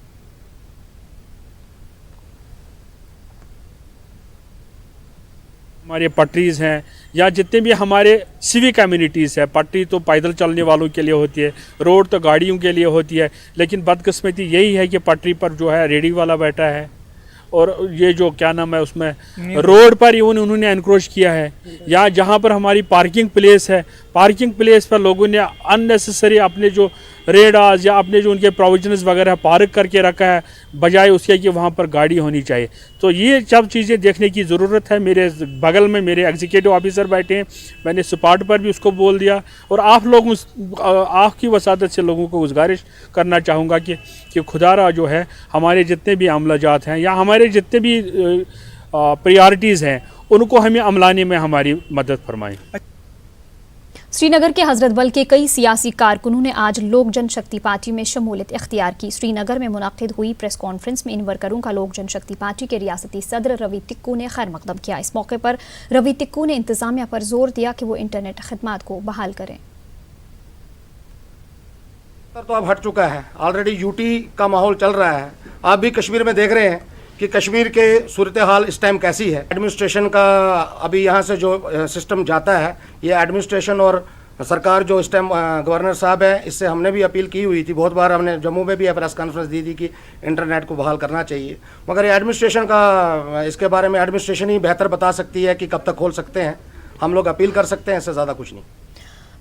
हमारे पटरीज़ हैं या जितने भी हमारे सिविक कम्युनिटीज़ है, पटरी तो पैदल चलने वालों के लिए होती है, रोड तो गाड़ियों के लिए होती है, लेकिन बदकिस्मती यही है कि पटरी पर जो है रेडी वाला बैठा है, और ये जो क्या नाम है उसमें रोड पर इवन उन्होंने एनक्रोच किया है। या जहाँ पर हमारी पार्किंग प्लेस है, पार्किंग प्लेस पर लोगों ने अननेसेसरी अपने जो रेडास या अपने जो उनके प्रोविजनस वगैरह पार्क करके रखा है, बजाय उसके कि वहाँ पर गाड़ी होनी चाहिए। तो ये सब चीज़ें देखने की ज़रूरत है। मेरे बगल में मेरे एग्जीक्यूटिव ऑफिसर बैठे हैं, मैंने स्पॉट पर भी उसको बोल दिया, और आप लोग आपकी वसादत से लोगों को गुजारिश करना चाहूँगा कि खुदारा जो है हमारे जितने भी अमलाजात हैं या हमारे जितने भी प्रायोरिटीज़ हैं उनको हमें अमलाने में हमारी मदद फरमाएं। श्रीनगर के हजरतबल के कई सियासी कारकुनों ने आज लोक जनशक्ति पार्टी में शमूलियत इख्तियार की। श्रीनगर में मुनक्किद हुई प्रेस कॉन्फ्रेंस में इन वर्करों का लोक जनशक्ति पार्टी के रियासती सदर रवि टिक्कू ने खैर मकदम किया। इस मौके पर रवि टिक्कू ने इंतजामिया पर जोर दिया कि वो इंटरनेट खिदमात को बहाल करें। तो अब हट चुका है, ऑलरेडी यूटी का माहौल चल रहा है। आप भी कश्मीर में देख रहे हैं कि कश्मीर के सूरत हाल इस टाइम कैसी है। एडमिनिस्ट्रेशन का अभी यहाँ से जो सिस्टम जाता है, ये एडमिनिस्ट्रेशन और सरकार जो इस टाइम गवर्नर साहब है, इससे हमने भी अपील की हुई थी। बहुत बार हमने जम्मू में भी प्रेस कॉन्फ्रेंस दी थी कि इंटरनेट को बहाल करना चाहिए, मगर ये एडमिनिस्ट्रेशन का, इसके बारे में एडमिनिस्ट्रेशन ही बेहतर बता सकती है कि कब तक खोल सकते हैं। हम लोग अपील कर सकते हैं, इससे ज़्यादा कुछ नहीं।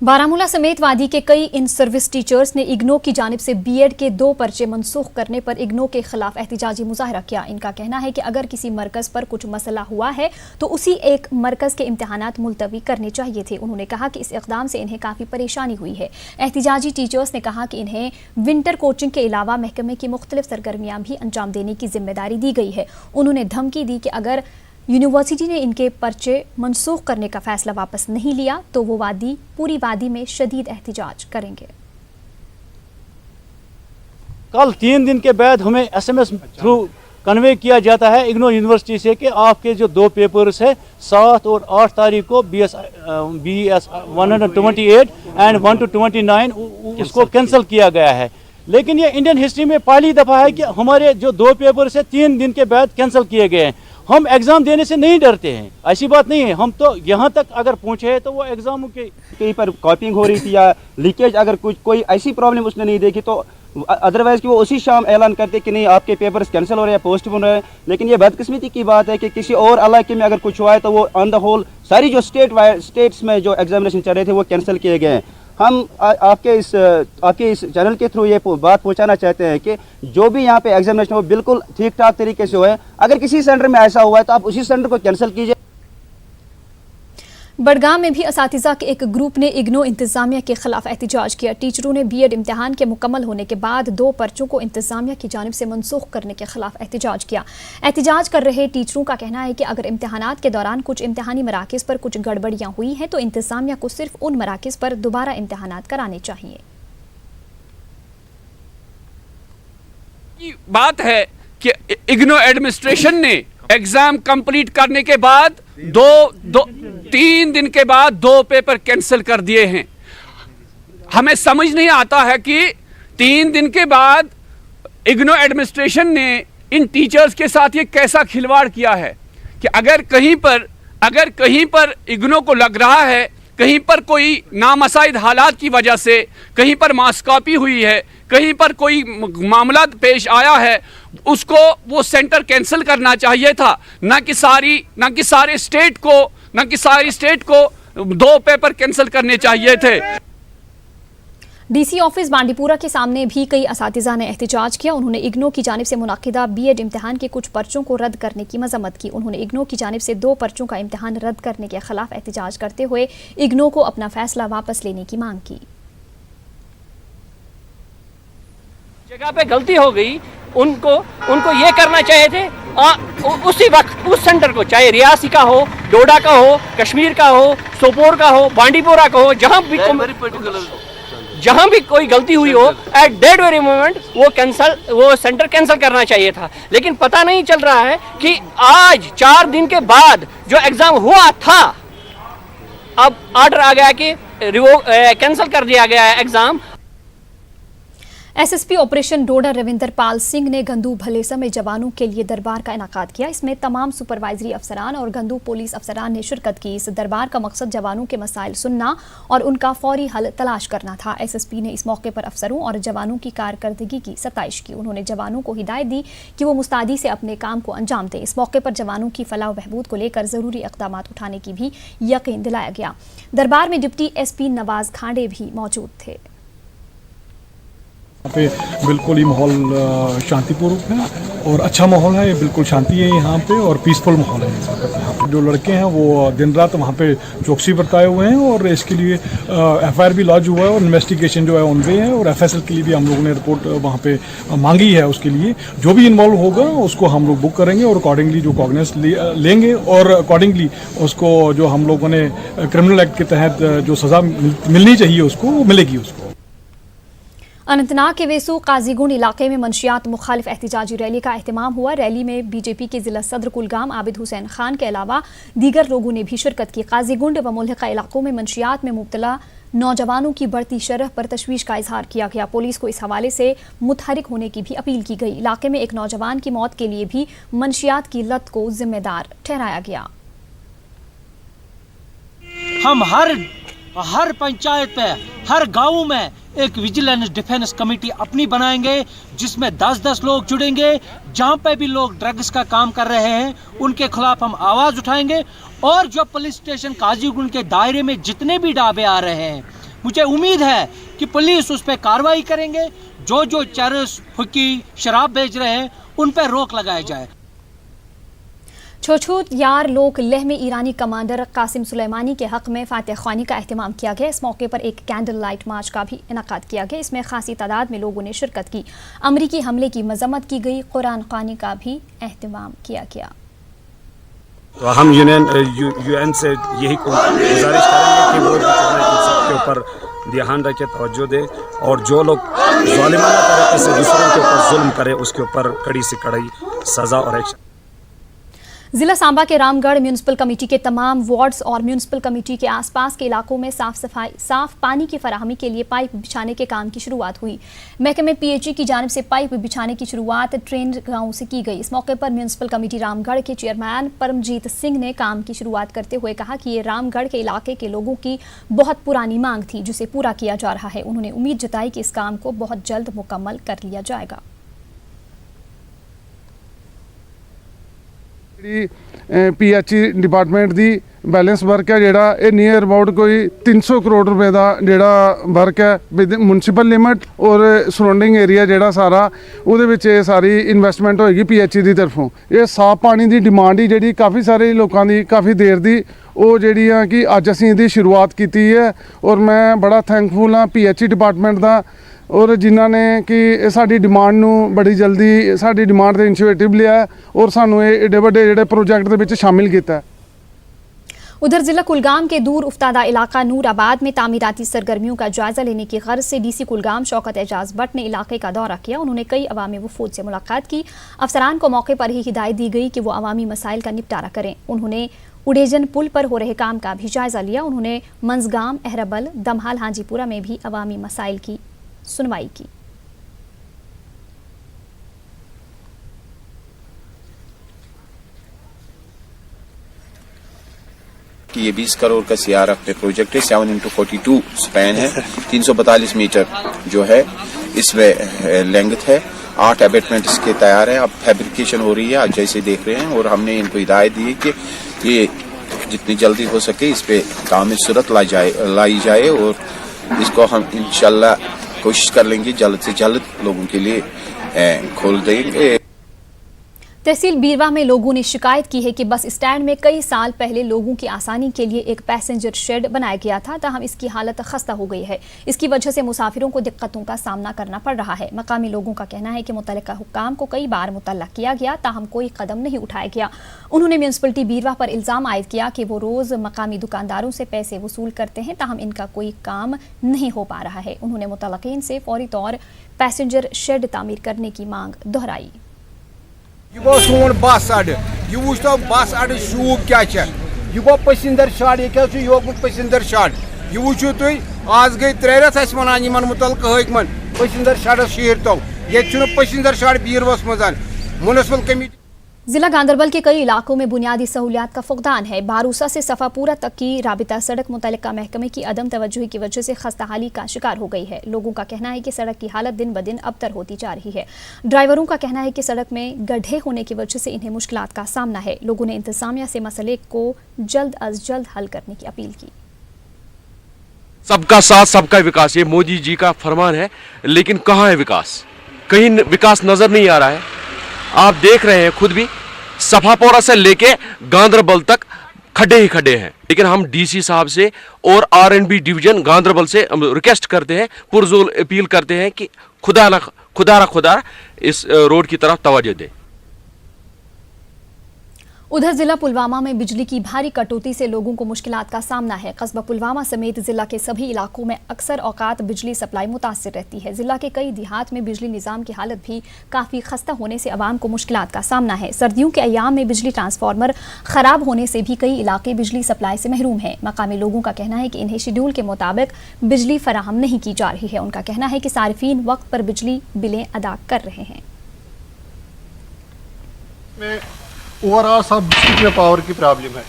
बारामूला समेत वादी के कई इन सर्विस टीचर्स ने इग्नो की जानिब से बीएड के 2 पर्चे मनसूख करने पर इग्नो के खिलाफ एहतिजाजी मुजाहरा किया। इनका कहना है कि अगर किसी मरकज पर कुछ मसला हुआ है तो उसी एक मरकज के इम्तहानात मुलतवी करने चाहिए थे। उन्होंने कहा कि इस इक़दाम से इन्हें काफ़ी परेशानी हुई है। एहतिजाजी टीचर्स ने कहा कि इन्हें विंटर कोचिंग के अलावा महकमे की मुख्तलिफ सरगर्मियाँ भी अंजाम देने की जिम्मेदारी दी गई है। उन्होंने धमकी दी कि अगर यूनिवर्सिटी ने इनके पर्चे मनसूख करने का फैसला वापस नहीं लिया तो वो पूरी वादी में शदीद एहतिजाज करेंगे। कल 3 दिन के बाद हमें SMS थ्रू कन्वे किया जाता है इग्नो यूनिवर्सिटी से कि आपके जो 2 पेपर्स है 7 और 8 तारीख को BS 128 एंड 129 उसको कैंसिल किया गया है। लेकिन ये इंडियन हिस्ट्री में पहली दफ़ा है कि हमारे जो 2 पेपर्स है 3 दिन के बाद कैंसिल किए गए हैं। हम एग्ज़ाम देने से नहीं डरते हैं, ऐसी बात नहीं है। हम तो यहाँ तक अगर पूछे तो वो एग्ज़ामों के कहीं पर कॉपिंग हो रही थी या लीकेज, अगर कोई ऐसी प्रॉब्लम उसने नहीं देखी तो अदरवाइज़ कि वो उसी शाम ऐलान करते कि नहीं आपके पेपर्स कैंसिल हो रहे हैं, पोस्टपोन हो रहे हैं। लेकिन ये बदकिस्मती की बात है कि किसी और इलाके में अगर कुछ हुआ है तो वो ऑन द होल सारी जो स्टेट्स में जो एग्जामिनेशन चल रहे थे वो कैंसिल किए गए हैं। हम आपके इस चैनल के थ्रू ये बात पहुंचाना चाहते हैं कि जो भी यहाँ पे एग्जामिनेशन हो बिल्कुल ठीक ठाक तरीके से हो। अगर किसी सेंटर में ऐसा हुआ है तो आप उसी सेंटर को कैंसिल कीजिए। बडगाम में भी असातिज़ा के एक ग्रुप ने इग्नो इंतजामिया के खिलाफ एहतिजाज किया। टीचरों ने बीएड इम्तिहान के मुकम्मल होने के बाद 2 पर्चों को इंतजामिया की जानिब से मनसूख करने के खिलाफ एहतिजाज किया। एहतिजाज कर रहे टीचरों का कहना है कि अगर इम्तिहानात के दौरान कुछ इम्तिहानी मराकिज़ पर कुछ गड़बड़ियाँ हुई हैं तो इंतजामिया को सिर्फ उन मराकिज़ पर दोबारा इम्तिहानात कराने चाहिए। बात है कि इग्नो एडमिनिस्ट्रेशन ने एग्जाम कंप्लीट करने के बाद 3 दिन के बाद 2 पेपर कैंसिल कर दिए हैं। हमें समझ नहीं आता है कि 3 दिन के बाद इग्नो एडमिनिस्ट्रेशन ने इन टीचर्स के साथ ये कैसा खिलवाड़ किया है कि अगर कहीं पर इग्नो को लग रहा है कहीं पर कोई नामसाइद हालात की वजह से कहीं पर मास कॉपी हुई है, कहीं पर कोई मामला पेश आया है, उसको वो सेंटर कैंसिल करना चाहिए था। ना कि सारी स्टेट को 2 पेपर कैंसिल करने चाहिए थे। डीसी ऑफिस बांडीपुरा के सामने भी कई असातिज़ा ने एहतिजाज किया। उन्होंने इग्नो की जानिब से मुनाकिदा बीएड इम्तिहान के कुछ पर्चों को रद्द करने की मजम्मत की। उन्होंने इग्नो की जानिब से 2 पर्चों का इम्तिहान रद्द करने के खिलाफ एहतिजाज करते हुए इग्नो को अपना फैसला वापस लेने की मांग की। जगह पे गलती हो गई, उनको ये करना चाहिए थे उसी वक्त उस सेंटर को, चाहे रियासी का हो, डोडा का हो, कश्मीर का हो, सोपोर का हो, बांडीपुरा का हो, जहां भी कोई गलती हुई हो एट दैट वेरी मोमेंट वो सेंटर कैंसिल करना चाहिए था। लेकिन पता नहीं चल रहा है कि आज 4 दिन के बाद जो एग्जाम हुआ था अब ऑर्डर आ गया कि कैंसिल कर दिया गया है एग्जाम। एसएसपी ऑपरेशन डोडा रविंदर पाल सिंह ने गंदू भलेसा में जवानों के लिए दरबार का इनाकाद किया। इसमें तमाम सुपरवाइजरी अफसरान और गंदू पुलिस अफसरान ने शिरकत की। इस दरबार का मकसद जवानों के मसाइल सुनना और उनका फौरी हल तलाश करना था। एसएसपी ने इस मौके पर अफसरों और जवानों की कारकर्दगी की सताइश की। उन्होंने जवानों को हिदायत दी कि वो मुस्तैदी से अपने काम को अंजाम दें। इस मौके पर जवानों की फलाह व बहबूद को लेकर जरूरी इक़दाम उठाने की भी यकीन दिलाया गया। दरबार में डिप्टी एसपी नवाज खांडे भी मौजूद थे। यहाँ पे बिल्कुल ही माहौल शांतिपूर्वक है और अच्छा माहौल है। बिल्कुल शांति है यहाँ पे और पीसफुल माहौल है यहाँ पे। जो लड़के हैं वो दिन रात वहाँ पे चौकसी बरताए हुए हैं और इसके लिए एफआईआर भी लॉन्च हुआ है और इन्वेस्टिगेशन जो है उन पे है और एफएसएल के लिए भी हम लोगों ने रिपोर्ट वहाँ पे मांगी है। उसके लिए जो भी इन्वॉल्व होगा उसको हम लोग बुक करेंगे और अकॉर्डिंगली जो कॉग्निस लेंगे और अकॉर्डिंगली उसको जो हम लोगों ने क्रिमिनल एक्ट के तहत जो सज़ा मिलनी चाहिए उसको वो मिलेगी उसको। अनंतनाग के वेसू काजीगुंड इलाके में मंशियात मुखालिफ एहतिजाजी रैली का एहतमाम हुआ। रैली में बीजेपी के जिला सदर कुलगाम आबिद हुसैन खान के अलावा दीगर लोगों ने भी शिरकत की। काजीगुंड व मुल्हिका इलाकों में मंशियात में मुब्तला नौजवानों की बढ़ती शरह पर तशवीश का इजहार किया गया। पुलिस को इस हवाले से मुतहरिक होने की भी अपील की गई। इलाके में एक नौजवान की मौत के लिए भी मंशियात की लत को जिम्मेदार ठहराया गया। हम हर पंचायत पे, हर गांव में एक विजिलेंस डिफेंस कमेटी अपनी बनाएंगे जिसमें 10-10 लोग जुड़ेंगे। जहां पे भी लोग ड्रग्स का काम कर रहे हैं उनके खिलाफ हम आवाज़ उठाएंगे और जो पुलिस स्टेशन काजीगुंड के दायरे में जितने भी ढाबे आ रहे हैं मुझे उम्मीद है कि पुलिस उस पर कार्रवाई करेंगे। जो चरस फुकी शराब बेच रहे हैं उन पर रोक लगाया जाए। छोछूत यार लोक लेह में ईरानी कमांडर कासिम सुलेमानी के हक में फातह ख्वानी का एहतमाम किया गया। इस मौके पर एक कैंडल लाइट मार्च का भी इनेकाद किया गया। इसमें खासी तादाद में लोगों ने शिरकत की। अमरीकी हमले की मजम्मत की गई। कुरान ख्वानी का भी एहतमाम किया गया। तो हम यूएन से यही गुजारिश करेंगे कि वो सबके ऊपर ध्यान रखे, तवज्जो दे, और जो लोग ज़ालिमाना तरीके से दूसरों के ऊपर जुल्म करे उसके ऊपर कड़ी से कड़ी सज़ा और एक्शन। जिला सांबा के रामगढ़ म्यूनिसिपल कमेटी के तमाम वार्ड्स और म्यूनिसिपल कमेटी के आसपास के इलाकों में साफ पानी की फराहमी के लिए पाइप बिछाने के काम की शुरुआत हुई। महकमे पीएचई की जानिब से पाइप बिछाने की शुरुआत ट्रेंड गांव से की गई। इस मौके पर म्यूनिसिपल कमेटी रामगढ़ के चेयरमैन परमजीत सिंह ने काम की शुरुआत करते हुए कहा कि ये रामगढ़ के इलाके के लोगों की बहुत पुरानी मांग थी जिसे पूरा किया जा रहा है। उन्होंने उम्मीद जताई कि इस काम को बहुत जल्द मुकम्मल कर लिया जाएगा। PHE department the balance work है जिहड़ा ये नियर अबाउट कोई 300 करोड़ रुपए का जिहड़ा वर्क है विद म्यूनसिपल लिमिट और सराउंडिंग एरिया जिहड़ा सारा उहदे विच ये सारी इन्वेस्टमेंट होएगी पीएचई दी तरफों। ये साफ पानी दी डिमांड ही जिहड़ी काफ़ी सारे लोगों की काफ़ी देर दी वो जिहड़ी है कि अज असीं इहदी शुरुआत की है और मैं बड़ा थैंकफुल हाँ पीएचई डिपार्टमेंट का और जिन्हों ने कि साडी डिमांड नूं बड़ी जल्दी साडी डिमांड ते इनिशिएटिव लिया और सानू एडे वड्डे जिहड़े प्रोजेक्ट दे विच शामिल किया। उधर जिला कुलगाम के दूर उफ्तादा इलाका नूराबाद में तामीराती सरगर्मियों का जायजा लेने की गर्ज से डीसी कुलगाम शौकत एजाज भट्ट ने इलाके का दौरा किया। उन्होंने कई अवामी वफूद से मुलाकात की। अफसरान को मौके पर ही हिदायत दी गई कि वो अवामी मसाइल का निपटारा करें। उन्होंने उड़ेजन पुल पर हो रहे काम का भी जायजा लिया। उन्होंने मंजगाम, अहरबल, दमहाल, हाजीपुरा में भी अवामी मसाइल की सुनवाई की। ये 20 करोड़ का सीआरएफ पे प्रोजेक्ट है। 7x42 स्पैन है, 342 मीटर जो है इसमें लेंथ है। 8 एबेटमेंट इसके तैयार है। अब फैब्रिकेशन हो रही है आज जैसे देख रहे हैं और हमने इनको हिदायत दी है कि ये जितनी जल्दी हो सके इस पे काम में सूरत लाई जाए और इसको हम इंशाल्लाह कोशिश कर लेंगे जल्द से जल्द लोगों के लिए खोल देंगे। तहसील बीरवा में लोगों ने शिकायत की है कि बस स्टैंड में कई साल पहले लोगों की आसानी के लिए एक पैसेंजर शेड बनाया गया था, ताहम इसकी हालत खस्ता हो गई है। इसकी वजह से मुसाफिरों को दिक्कतों का सामना करना पड़ रहा है। मकामी लोगों का कहना है कि मुतल्लिका हुक्काम को कई बार मुतल्ला किया गया, ताहम कोई कदम नहीं उठाया गया। उन्होंने म्यूनसिपलिटी बीरवा पर इल्ज़ाम आयद किया कि वो रोज़ मकामी दुकानदारों से पैसे वसूल करते हैं, ताहम इनका कोई काम नहीं हो पा रहा है। उन्होंने मुतल्लिकीन से फौरी तौर पैसेंजर शेड तामीर करने की मांग दोहराई। यह गो सोन बस अड्ड, यह वो बस अड्ड शूब क्या यह गो पसिंदर शाड़, यह योगमुत पसिंदर शाड़। यह वो तुम आज गई 3 रेत वन इन मुतल्लिक हकमन पसिंदर शाड़स शीर तो ये पसिंदर शाड़ बीरवस मज म्यूनसिपल कमेटी। जिला गांधरबल के कई इलाकों में बुनियादी सहूलियात का फुकदान है। बारूसा से सफापूरा तक की राबिता सड़क मुतल्लिका महकमे की अदम तवज्जुही की वजह से खस्ताहाली का शिकार हो गई है। लोगों का कहना है कि सड़क की हालत दिन ब दिन अबतर होती जा रही है। ड्राइवरों का कहना है कि सड़क में गड्ढे होने की वजह से इन्हें मुश्किलात का सामना है। लोगों ने इंतजामिया से मसले को जल्द अज जल्द हल करने की अपील की। सबका साथ सबका विकास, ये मोदी जी का फरमान है, लेकिन कहाँ है विकास? कहीं विकास नजर नहीं आ रहा है। आप देख रहे हैं खुद भी, सफापोरा से लेके गांधरबल तक खड्डे ही खड्डे हैं। लेकिन हम डीसी साहब से और आरएनबी डिवीजन गांधरबल से रिक्वेस्ट करते हैं, पुरजोर अपील करते हैं कि खुदा इस रोड की तरफ तवज्जो दे। उधर जिला पुलवामा में बिजली की भारी कटौती से लोगों को मुश्किलात का सामना है। कस्बा पुलवामा समेत जिला के सभी इलाकों में अक्सर औकात बिजली सप्लाई मुतासिर रहती है। जिला के कई देहात में बिजली निज़ाम की हालत भी काफ़ी खस्ता होने से आवाम को मुश्किलात का सामना है। सर्दियों के अयाम में बिजली ट्रांसफार्मर ख़राब होने से भी कई इलाके बिजली सप्लाई से महरूम हैं। मकामी लोगों का कहना है कि इन्हें शेड्यूल के मुताबिक बिजली फराहम नहीं की जा रही है। उनका कहना है कि सारिफीन वक्त पर बिजली बिलें अदा कर रहे हैं। ओवरऑल सब डिस्ट्रिक्ट में पावर की प्रॉब्लम है।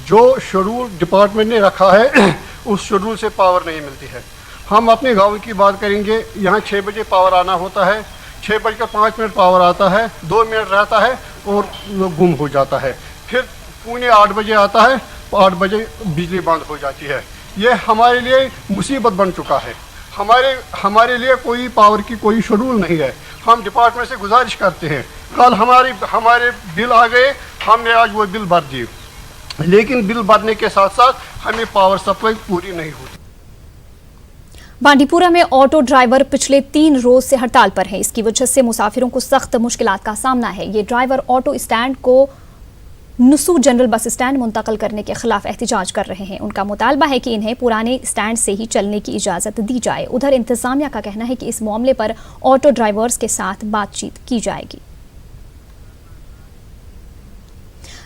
जो शेड्यूल डिपार्टमेंट ने रखा है उस शेड्यूल से पावर नहीं मिलती है। हम अपने गांव की बात करेंगे, यहाँ 6 बजे पावर आना होता है, 6:05 पावर आता है, 2 मिनट रहता है और गुम हो जाता है। फिर 7:45 आता है, 8 बजे बिजली बंद हो जाती है। ये हमारे लिए मुसीबत बन चुका है। हमारे लिए कोई पावर की कोई शेड्यूल नहीं है। हम डिपार्टमेंट से गुजारिश करते हैं, कल हमारे बिल आ गए, हमने आज वो बिल भर दिए, लेकिन बिल भरने के साथ साथ हमें पावर सप्लाई पूरी नहीं होती। बांडीपुरा में ऑटो ड्राइवर पिछले 3 रोज से हड़ताल पर हैं। इसकी वजह से मुसाफिरों को सख्त मुश्किलात का सामना है। ये ड्राइवर ऑटो स्टैंड को नुसू जनरल बस स्टैंड मुंतकिल करने के खिलाफ एहतजाज कर रहे हैं। उनका मुतालबा है कि इन्हें पुराने स्टैंड से ही चलने की इजाजत दी जाए। उधर इंतजामिया का कहना है कि इस मामले पर ऑटो ड्राइवर्स के साथ बातचीत की जाएगी।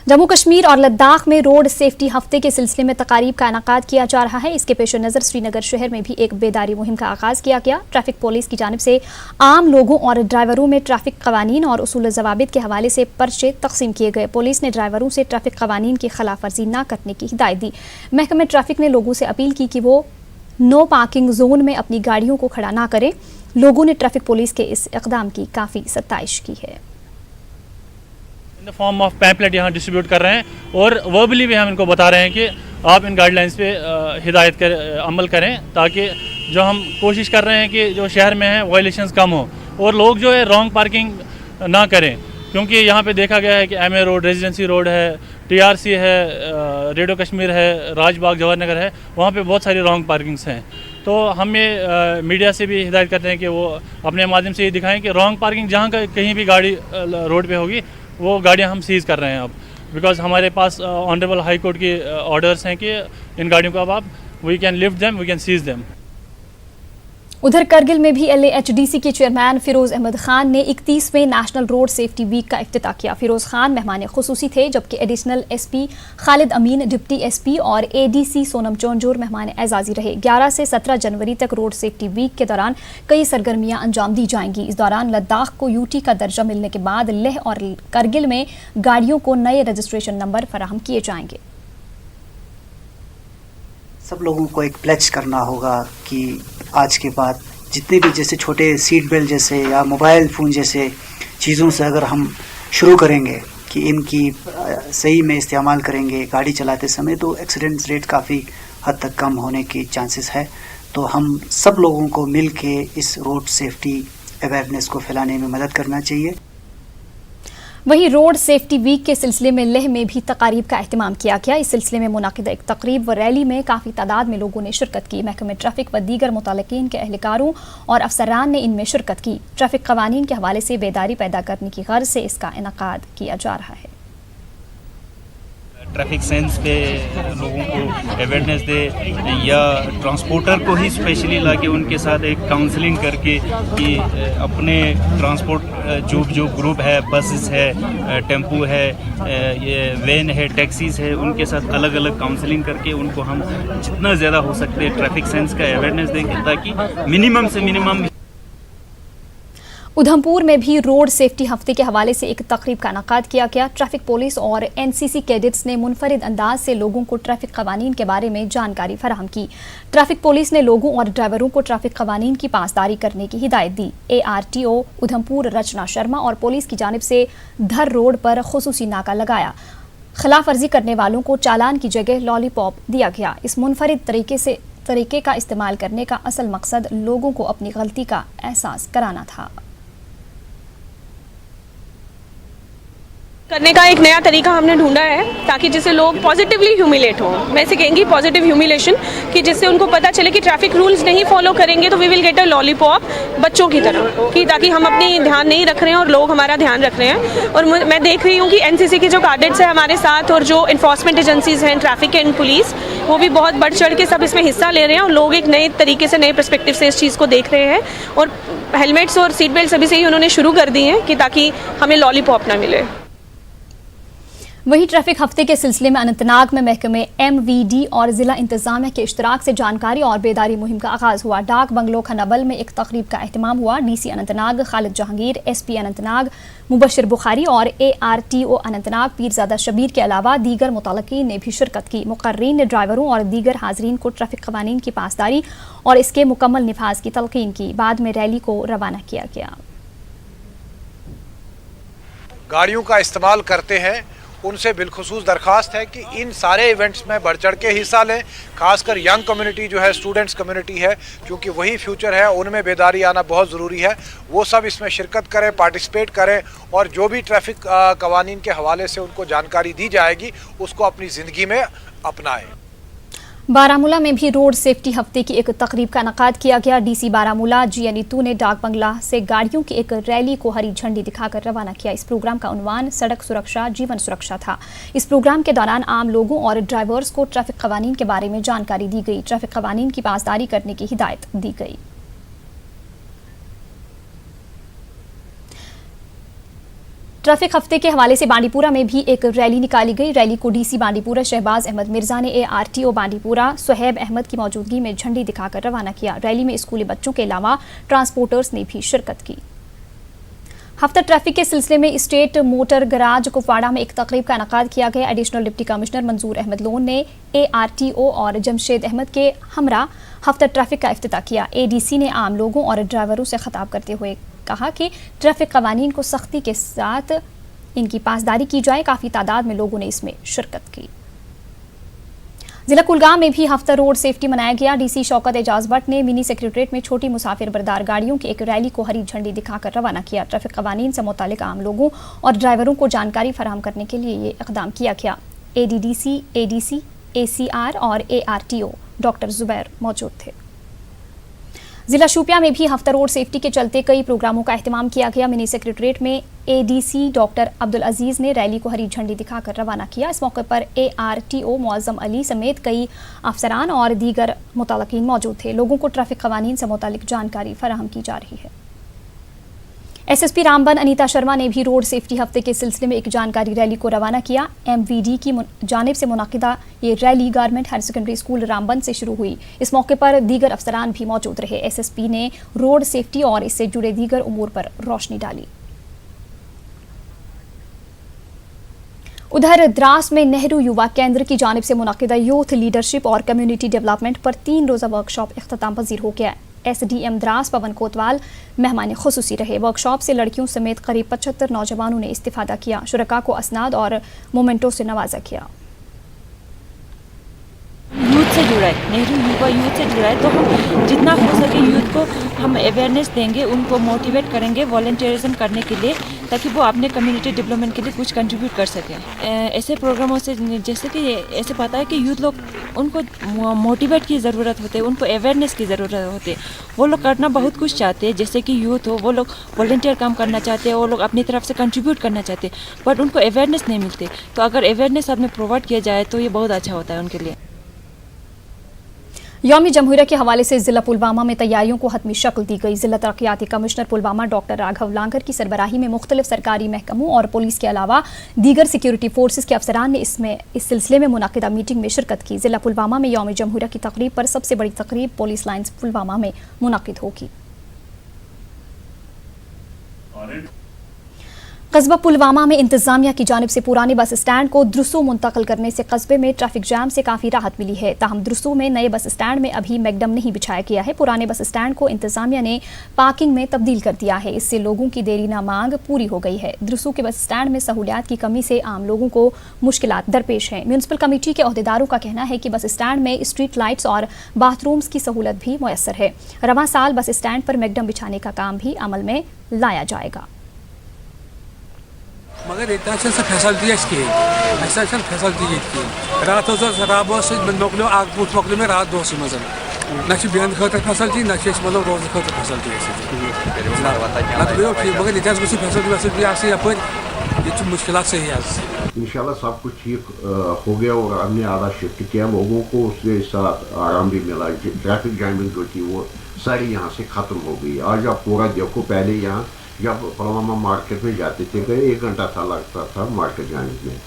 जम्मू कश्मीर और लद्दाख में रोड सेफ्टी हफ्ते के सिलसिले में तकारीब का इनेकाद किया जा रहा है। इसके पेश नज़र श्रीनगर शहर में भी एक बेदारी मुहिम का आगाज किया गया। ट्रैफिक पुलिस की जानिब से आम लोगों और ड्राइवरों में ट्रैफिक कवानीन और उसूल ज़वाबित के हवाले से पर्चे तकसीम किए गए। पुलिस ने ड्राइवरों से ट्रैफिक कवानीन की खिलाफ वर्जी न करने की हिदायत दी। महकमे ट्रैफिक ने लोगों से अपील की कि वो नो पार्किंग जोन में अपनी गाड़ियों को खड़ा ना करें। लोगों ने ट्रैफिक पुलिस के इस इकदाम की काफ़ी सत्ताइश की है। फॉर्म ऑफ पैम्पलेट यहाँ डिस्ट्रीब्यूट कर रहे हैं और वर्बली भी हम इनको बता रहे हैं कि आप इन गाइडलाइंस पे हिदायत कर अमल करें, ताकि जो हम कोशिश कर रहे हैं कि जो शहर में है वायलेशंस कम हो और लोग जो है रॉन्ग पार्किंग ना करें। क्योंकि यहाँ पे देखा गया है कि एमए रोड, रेजिडेंसी रोड है, टीआरसी है, रेडियो कश्मीर है, राजबाग जवाहर नगर है, वहाँ पे बहुत सारी रॉन्ग पार्किंग्स हैं। तो हम ये मीडिया से भी हिदायत करते हैं कि वो अपने माध्यम से ये दिखाएं कि रॉन्ग पार्किंग जहाँ कहीं भी गाड़ी रोड पे होगी वो गाड़ियाँ हम सीज़ कर रहे हैं अब, बिकॉज हमारे पास ऑनरेबल हाई कोर्ट की ऑर्डर्स हैं कि इन गाड़ियों को अब आप we can lift them, we can seize them. उधर करगिल में भी LAHDC के चेयरमैन फिरोज अहमद खान ने 31वें नेशनल रोड सेफ्टी वीक का इफ्तिताह किया। फिरोज खान मेहमान खुसूसी थे, जबकि एडिशनल SP खालिद अमीन, डिप्टी SP और ADC सोनम चौंजोर मेहमान एजाजी रहे। 11 से 17 जनवरी तक रोड सेफ्टी वीक के दौरान कई सरगर्मियां अंजाम दी जाएंगी। इस दौरान लद्दाख को UT का दर्जा मिलने के बाद लेह और करगिल में गाड़ियों को नए रजिस्ट्रेशन नंबर फराहम किए जाएंगे। सब लोगों को एक प्लेज करना होगा कि आज के बाद जितने भी जैसे छोटे सीट बेल्ट जैसे या मोबाइल फ़ोन जैसे चीज़ों से अगर हम शुरू करेंगे कि इनकी सही में इस्तेमाल करेंगे गाड़ी चलाते समय, तो एक्सीडेंट्स रेट काफ़ी हद तक कम होने की चांसेस है। तो हम सब लोगों को मिल के इस रोड सेफ्टी अवेयरनेस को फैलाने में मदद करना चाहिए। वहीं रोड सेफ्टी वीक के सिलसिले में लेह में भी तकारीब का एहतमाम किया गया। इस सिलसिले में मुनाकिदा एक तकरीब व रैली में काफ़ी तादाद में लोगों ने शिरकत की। महकमे ट्रैफिक व दीगर मुतल्लिकीन के एहलकारों और अफसरान ने इनमें शिरकत की। ट्रैफिक कवानीन के हवाले से बेदारी पैदा करने की गर्ज से इसका इनेकाद किया जा रहा है। ट्रैफिक सेंस पे लोगों को अवेयरनेस दे या ट्रांसपोर्टर को ही स्पेशली लाके उनके साथ एक काउंसलिंग करके कि अपने ट्रांसपोर्ट जो ग्रुप है, बसेस है, टेम्पू है, ये वैन है, टैक्सीज है, उनके साथ अलग अलग काउंसलिंग करके उनको हम जितना ज़्यादा हो सकते हैं ट्रैफिक सेंस का अवेयरनेस देंगे, ताकि मिनिमम से मिनिमम। उधमपुर में भी रोड सेफ्टी हफ्ते के हवाले से एक तकरीब का इनेकाद किया गया। ट्रैफिक पुलिस और NCC कैडेट्स ने मुनफरिद अंदाज से लोगों को ट्रैफिक कवानीन के बारे में जानकारी फराहम की। ट्रैफिक पुलिस ने लोगों और ड्राइवरों को ट्रैफिक कवानीन की पासदारी करने की हिदायत दी। ARTO उधमपुर रचना शर्मा और पुलिस की जानिब से धर रोड पर खुसूसी नाका लगाया। खिलाफ वर्जी करने वालों को चालान की जगह लॉलीपॉप दिया गया। इस मुनफरिद तरीके का इस्तेमाल करने का असल मकसद लोगों को अपनी गलती का एहसास कराना था। करने का एक नया तरीका हमने ढूंढा है ताकि जिससे लोग पॉजिटिवली ह्यूमिलेट हों। मैं इसे कहूँगी पॉजिटिव ह्यूमिलेशन, कि जिससे उनको पता चले कि ट्रैफिक रूल्स नहीं फॉलो करेंगे तो we will get a lollipop, बच्चों की तरह, कि ताकि हम अपनी ध्यान नहीं रख रहे हैं और लोग हमारा ध्यान रख रहे हैं। और मैं देख रही हूँ कि NCC के जो कैडेट्स हैं हमारे साथ और जो इन्फोर्समेंट एजेंसीज हैं, ट्रैफिक एंड पुलिस, वो भी बहुत बढ़ चढ़ के सब इसमें हिस्सा ले रहे हैं और लोग एक नए तरीके से, नए पर्सपेक्टिव से इस चीज़ को देख रहे हैं। और हेलमेट्स और सीट बेल्ट अभी से ही उन्होंने शुरू कर दी हैं कि ताकि हमें लॉलीपॉप ना मिले। वहीं ट्रैफिक हफ्ते के सिलसिले में अनंतनाग में महकमे MVD और जिला इंतजामिया के इश्तराक से जानकारी और बेदारी मुहिम का आगाज हुआ। डाक बंगलो खनबल में एक तकरीब का एहतमाम हुआ। DC अनंतनाग खालिद जहांगीर, SP अनंतनाग मुबशिर बुखारी और ARTO अनंतनाग पीरजादा शबीर के अलावा दीगर मुतल्लिकीन ने भी शिरकत की। मुकर्रीन ने ड्राइवरों और दीगर हाजरीन को ट्रैफिक कवानीन की पासदारी और इसके मुकम्मल निफाज की तलकीन की। बाद में रैली को रवाना किया गया। गाड़ियों का इस्तेमाल करते हैं उनसे बिलखुसूस दरख्वास्त है कि इन सारे इवेंट्स में बढ़ चढ़ के हिस्सा लें, खासकर यंग कम्युनिटी जो है, स्टूडेंट्स कम्युनिटी है, क्योंकि वही फ्यूचर है, उनमें बेदारी आना बहुत ज़रूरी है। वो सब इसमें शिरकत करें, पार्टिसिपेट करें और जो भी ट्रैफिक कवानीन के हवाले से उनको जानकारी दी जाएगी उसको अपनी ज़िंदगी में अपनाएं। बारामूला में भी रोड सेफ्टी हफ्ते की एक तकरीब का इनेकाद किया गया। डीसी बारामूला जी नीतू ने डाक बंगला से गाड़ियों की एक रैली को हरी झंडी दिखाकर रवाना किया। इस प्रोग्राम का उन्वान सड़क सुरक्षा जीवन सुरक्षा था। इस प्रोग्राम के दौरान आम लोगों और ड्राइवर्स को ट्रैफिक कवानीन के बारे में जानकारी दी गई। ट्रैफिक कवानीन की पासदारी करने की हिदायत दी गई। ट्रैफिक हफ्ते के हवाले से बांडीपुरा में भी एक रैली निकाली गई। रैली को डीसी बांडीपुरा शहबाज अहमद मिर्जा ने ARTO बांडीपुरा सुहेब अहमद की मौजूदगी में झंडी दिखाकर रवाना किया। रैली में स्कूली बच्चों के अलावा ट्रांसपोर्टर्स ने भी शिरकत की। हफ्ता ट्रैफिक के सिलसिले में स्टेट मोटर गराज कुपवाड़ा में एक तकरीब का इनेकाद किया गया। एडिशनल डिप्टी कमिश्नर मंजूर अहमद लोन ने ARTO और जमशेद अहमद के हमरा हफ्ता ट्रैफिक का इफ्तिताह किया। ADC ने आम लोगों और ड्राइवरों से खिताब करते हुए कहा कि ट्रैफिक कवानीन को सख्ती के साथ इनकी पासदारी की जाए। काफ़ी तादाद में लोगों ने इसमें शिरकत की। जिला कुलगाम में भी हफ्ता रोड सेफ्टी मनाया गया। डीसी शौकत एजाज भट्ट ने मिनी सेक्रेटरीट में छोटी मुसाफिर बरदार गाड़ियों की एक रैली को हरी झंडी दिखाकर रवाना किया। ट्रैफिक कवानीन से मुतालिक आम लोगों और ड्राइवरों को जानकारी फराहम करने के लिए ये इकदाम किया गया। ADDC, ADC, ACR और ARTO डॉक्टर जुबैर मौजूद थे। जिला शोपियां में भी हफ्ता रोड सेफ्टी के चलते कई प्रोग्रामों का एहतमाम किया गया। मिनी सेक्रेटरीट में ADC डॉक्टर अब्दुल अजीज ने रैली को हरी झंडी दिखाकर रवाना किया। इस मौके पर ARTO मुअज्जम अली समेत कई अफसरान और दीगर मुतल्लिकीन मौजूद थे। लोगों को ट्रैफिक कवानीन से मुतालिक जानकारी फराहम की जा रही है। SSP रामबन अनीता शर्मा ने भी रोड सेफ्टी हफ्ते के सिलसिले में एक जानकारी रैली को रवाना किया। MVD की जानिब से मुनाकिदा ये rally government higher secondary school Ramban से शुरू हुई। इस मौके पर दीगर अफसरान भी मौजूद रहे। SSP ने रोड सेफ्टी और इससे जुड़े दीगर उमूर पर रोशनी डाली। उधर द्रास में नेहरू युवा केंद्र की जानिब से मुनाकिदा यूथ लीडरशिप और कम्युनिटी डेवलपमेंट पर 3 रोज़ा वर्कशॉप इख्तिताम पजीर हो गया। SDM द्रास पवन कोतवाल मेहमान खुसूसी रहे। वर्कशॉप से लड़कियों समेत करीब 75 नौजवानों ने इस्तिफादा किया। शुरका को असनाद और मोमेंटो से नवाजा किया। यूथ से जुड़ा है, नेहरू युवा यूथ से जुड़ा है, तो हम जितना हो सके यूथ को हम अवेयरनेस देंगे, उनको मोटिवेट करेंगे वॉलंटियरिज्म करने के लिए, ताकि वो अपने कम्युनिटी डेवलपमेंट के लिए कुछ कंट्रीब्यूट कर सकें। ऐसे प्रोग्रामों से जैसे कि ऐसे पता है कि यूथ लोग उनको मोटिवेट की ज़रूरत होती है, उनको अवेयरनेस की ज़रूरत होती है। वो लोग करना बहुत कुछ चाहते हैं, जैसे कि यूथ हो, वो लोग वॉलंटियर काम करना चाहते हैं, वो लोग अपनी तरफ से कंट्रीब्यूट करना चाहते हैं, बट उनको अवेयरनेस नहीं मिलती। तो अगर अवेयरनेस आपने प्रोवाइड किया जाए तो ये बहुत अच्छा होता है उनके लिए। यौम जमहूरिया के हवाले से जिला पुलवामा में तैयारियों को हतमी शक्ल दी गई। जिला तरक्याती कमिश्नर पुलवामा डॉक्टर राघव लांगर की सरबराही में मुख्तलिफ सरकारी महकमों और पुलिस के अलावा दीगर सिक्योरिटी फोर्सेस के अफसरान ने इस सिलसिले में मुनाकिदा मीटिंग में शिरकत की। जिला पुलवामा में यौम जमहूरिया की तकरीब पर सबसे बड़ी तकरीब पुलिस लाइन्स पुलवामा में मुनाकिद होगी। कस्बा पुलवामा में इंतजामिया की जानिब से पुराने बस स्टैंड को द्रुसू मुंतकिल करने से कस्बे में ट्रैफिक जाम से काफ़ी राहत मिली है। ताहम द्रुसू में नए बस स्टैंड में अभी मैकडम नहीं बिछाया गया है। पुराने बस स्टैंड को इंतजामिया ने पार्किंग में तब्दील कर दिया है। इससे लोगों की देरीना मांग पूरी हो गई है। द्रुसू के बस स्टैंड में सहूलियात की कमी से आम लोगों को मुश्किलात दरपेश हैं। म्यूनसिपल कमेटी के अहदेदारों का कहना है कि बस स्टैंड में स्ट्रीट लाइट्स और बाथरूम्स की सहूलत भी मुयसर है। रवां साल बस स्टैंड पर मैकडम बिछाने का काम भी अमल में लाया जाएगा। मगर इतना फैसिलिटी फैसिलिटी रात रब मोकलो आग बुत मोकलो में रात दोस मज ना बेहन खतर फैसिलिटी ना मतलब रोज खतर फैसिलिटी मगर ये फैसिलिटी वैसिलिटी यप मुश्किल सही इंशाल्लाह सब कुछ ठीक हो गया और हमने आधा शिफ्ट किया। लोगों को उसके साथ आराम भी मिला। ट्रैफिक जैमिंग जो थी वो सारी यहाँ से ख़त्म हो गई। आज आप पूरा देखो, पहले यहाँ जब पुलवामा मार्केट में जाते थे तो 1 घंटा था लगता था मार्केट जाने में,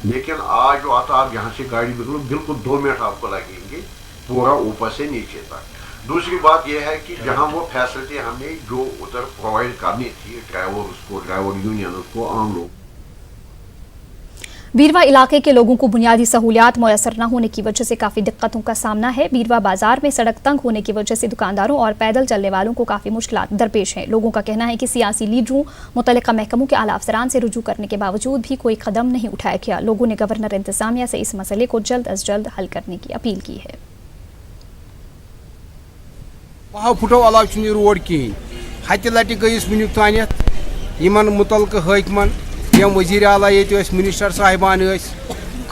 लेकिन आज जो आता आप यहाँ से गाड़ी बिल्कुल 2 मिनट आपको लगेंगे पूरा ऊपर से नीचे तक। दूसरी बात यह है कि जहाँ वो फैसिलिटी हमने जो उधर प्रोवाइड करनी थी ड्राइवर यूनियन को आम लोग। बीरवा इलाके के लोगों को बुनियादी सहूलियात मुयसर न होने की वजह से काफ़ी दिक्कतों का सामना है। बीरवा बाजार में सड़क तंग होने की वजह से दुकानदारों और पैदल चलने वालों को काफ़ी मुश्किलात दरपेश हैं। लोगों का कहना है कि सियासी लीडरों मुतल्लिका महकमों के आला अफसरान से रुजू करने के बावजूद भी कोई कदम नहीं उठाया गया। लोगों ने गवर्नर इंतजामिया से इस मसले को जल्द अज जल्द हल करने की अपील की है। 5 फुटो अलाव रोड कहें हत लटि गईस वुनिक तानियत यमन मुतल्लिका हाकिमन यम वजीर आला मिनिस्टर साहिबान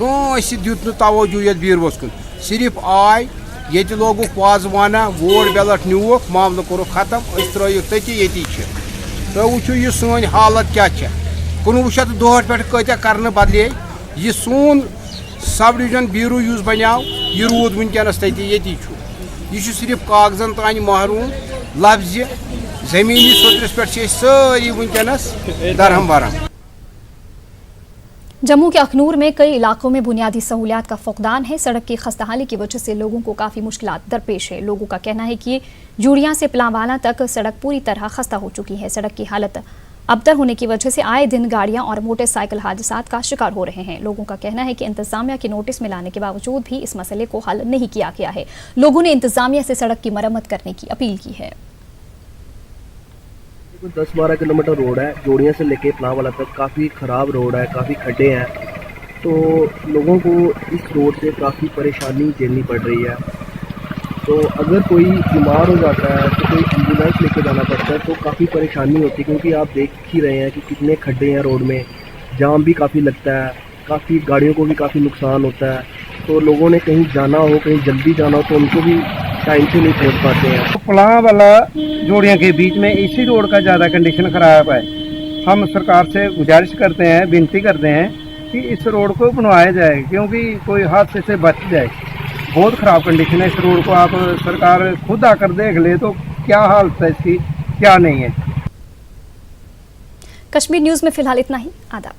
कंस दुत तवज्जो ये बीरवस कुन सिर्फ आय ये लोगुक वाजवाना वोट बैलट न्यूक मामल कोर खत्म त्रुक तति ये तो वो यह सन हालत क्या 1962 पे कत्या कर बदले यह सोन सब डिवीजन ब्यूरो यूज बनाव यह रूद वनकस तति ये सिर्फ कागजन तान महरूम लफ्ज जमीनी सतरस पे सारी वनकस दरहम बरहम। जम्मू के अखनूर में कई इलाकों में बुनियादी सहूलियात का फुकदान है। सड़क की खस्ताहाली की वजह से लोगों को काफ़ी मुश्किलात दरपेश है। लोगों का कहना है कि जूड़ियां से पलावाला तक सड़क पूरी तरह खस्ता हो चुकी है। सड़क की हालत अबतर होने की वजह से आए दिन गाड़ियां और मोटरसाइकिल हादसात का शिकार हो रहे हैं। लोगों का कहना है कि इंतजामिया के नोटिस में लाने के बावजूद भी इस मसले को हल नहीं किया गया है। लोगों ने इंतजामिया से सड़क की मरम्मत करने की अपील की है। 10-12 किलोमीटर रोड है, जोड़ियाँ से लेके पलावाला तक काफ़ी ख़राब रोड है, काफ़ी खड्डे हैं, तो लोगों को इस रोड से काफ़ी परेशानी झेलनी पड़ रही है। तो अगर कोई बीमार हो जाता है तो कोई एम्बुलेंस लेके जाना पड़ता है तो काफ़ी परेशानी होती है, क्योंकि आप देख ही रहे हैं कि कितने खड्डे हैं रोड में, जाम भी काफ़ी लगता है, काफ़ी गाड़ियों को भी काफ़ी नुकसान होता है। तो लोगों ने कहीं जाना हो, कहीं जल्दी जाना हो तो उनको भी टाइम से नहीं पहुंच पाते हैं। पलावाला जोड़ियाँ के बीच में इसी रोड का ज़्यादा कंडीशन ख़राब है। हम सरकार से गुजारिश करते हैं, विनती करते हैं कि इस रोड को बनवाया जाए, क्योंकि कोई हादसे से बच जाए। बहुत ख़राब कंडीशन है इस रोड को, आप सरकार खुद आकर देख ले तो क्या हालत है इसकी, क्या नहीं है। कश्मीर न्यूज़ में फिलहाल इतना ही। आदाब।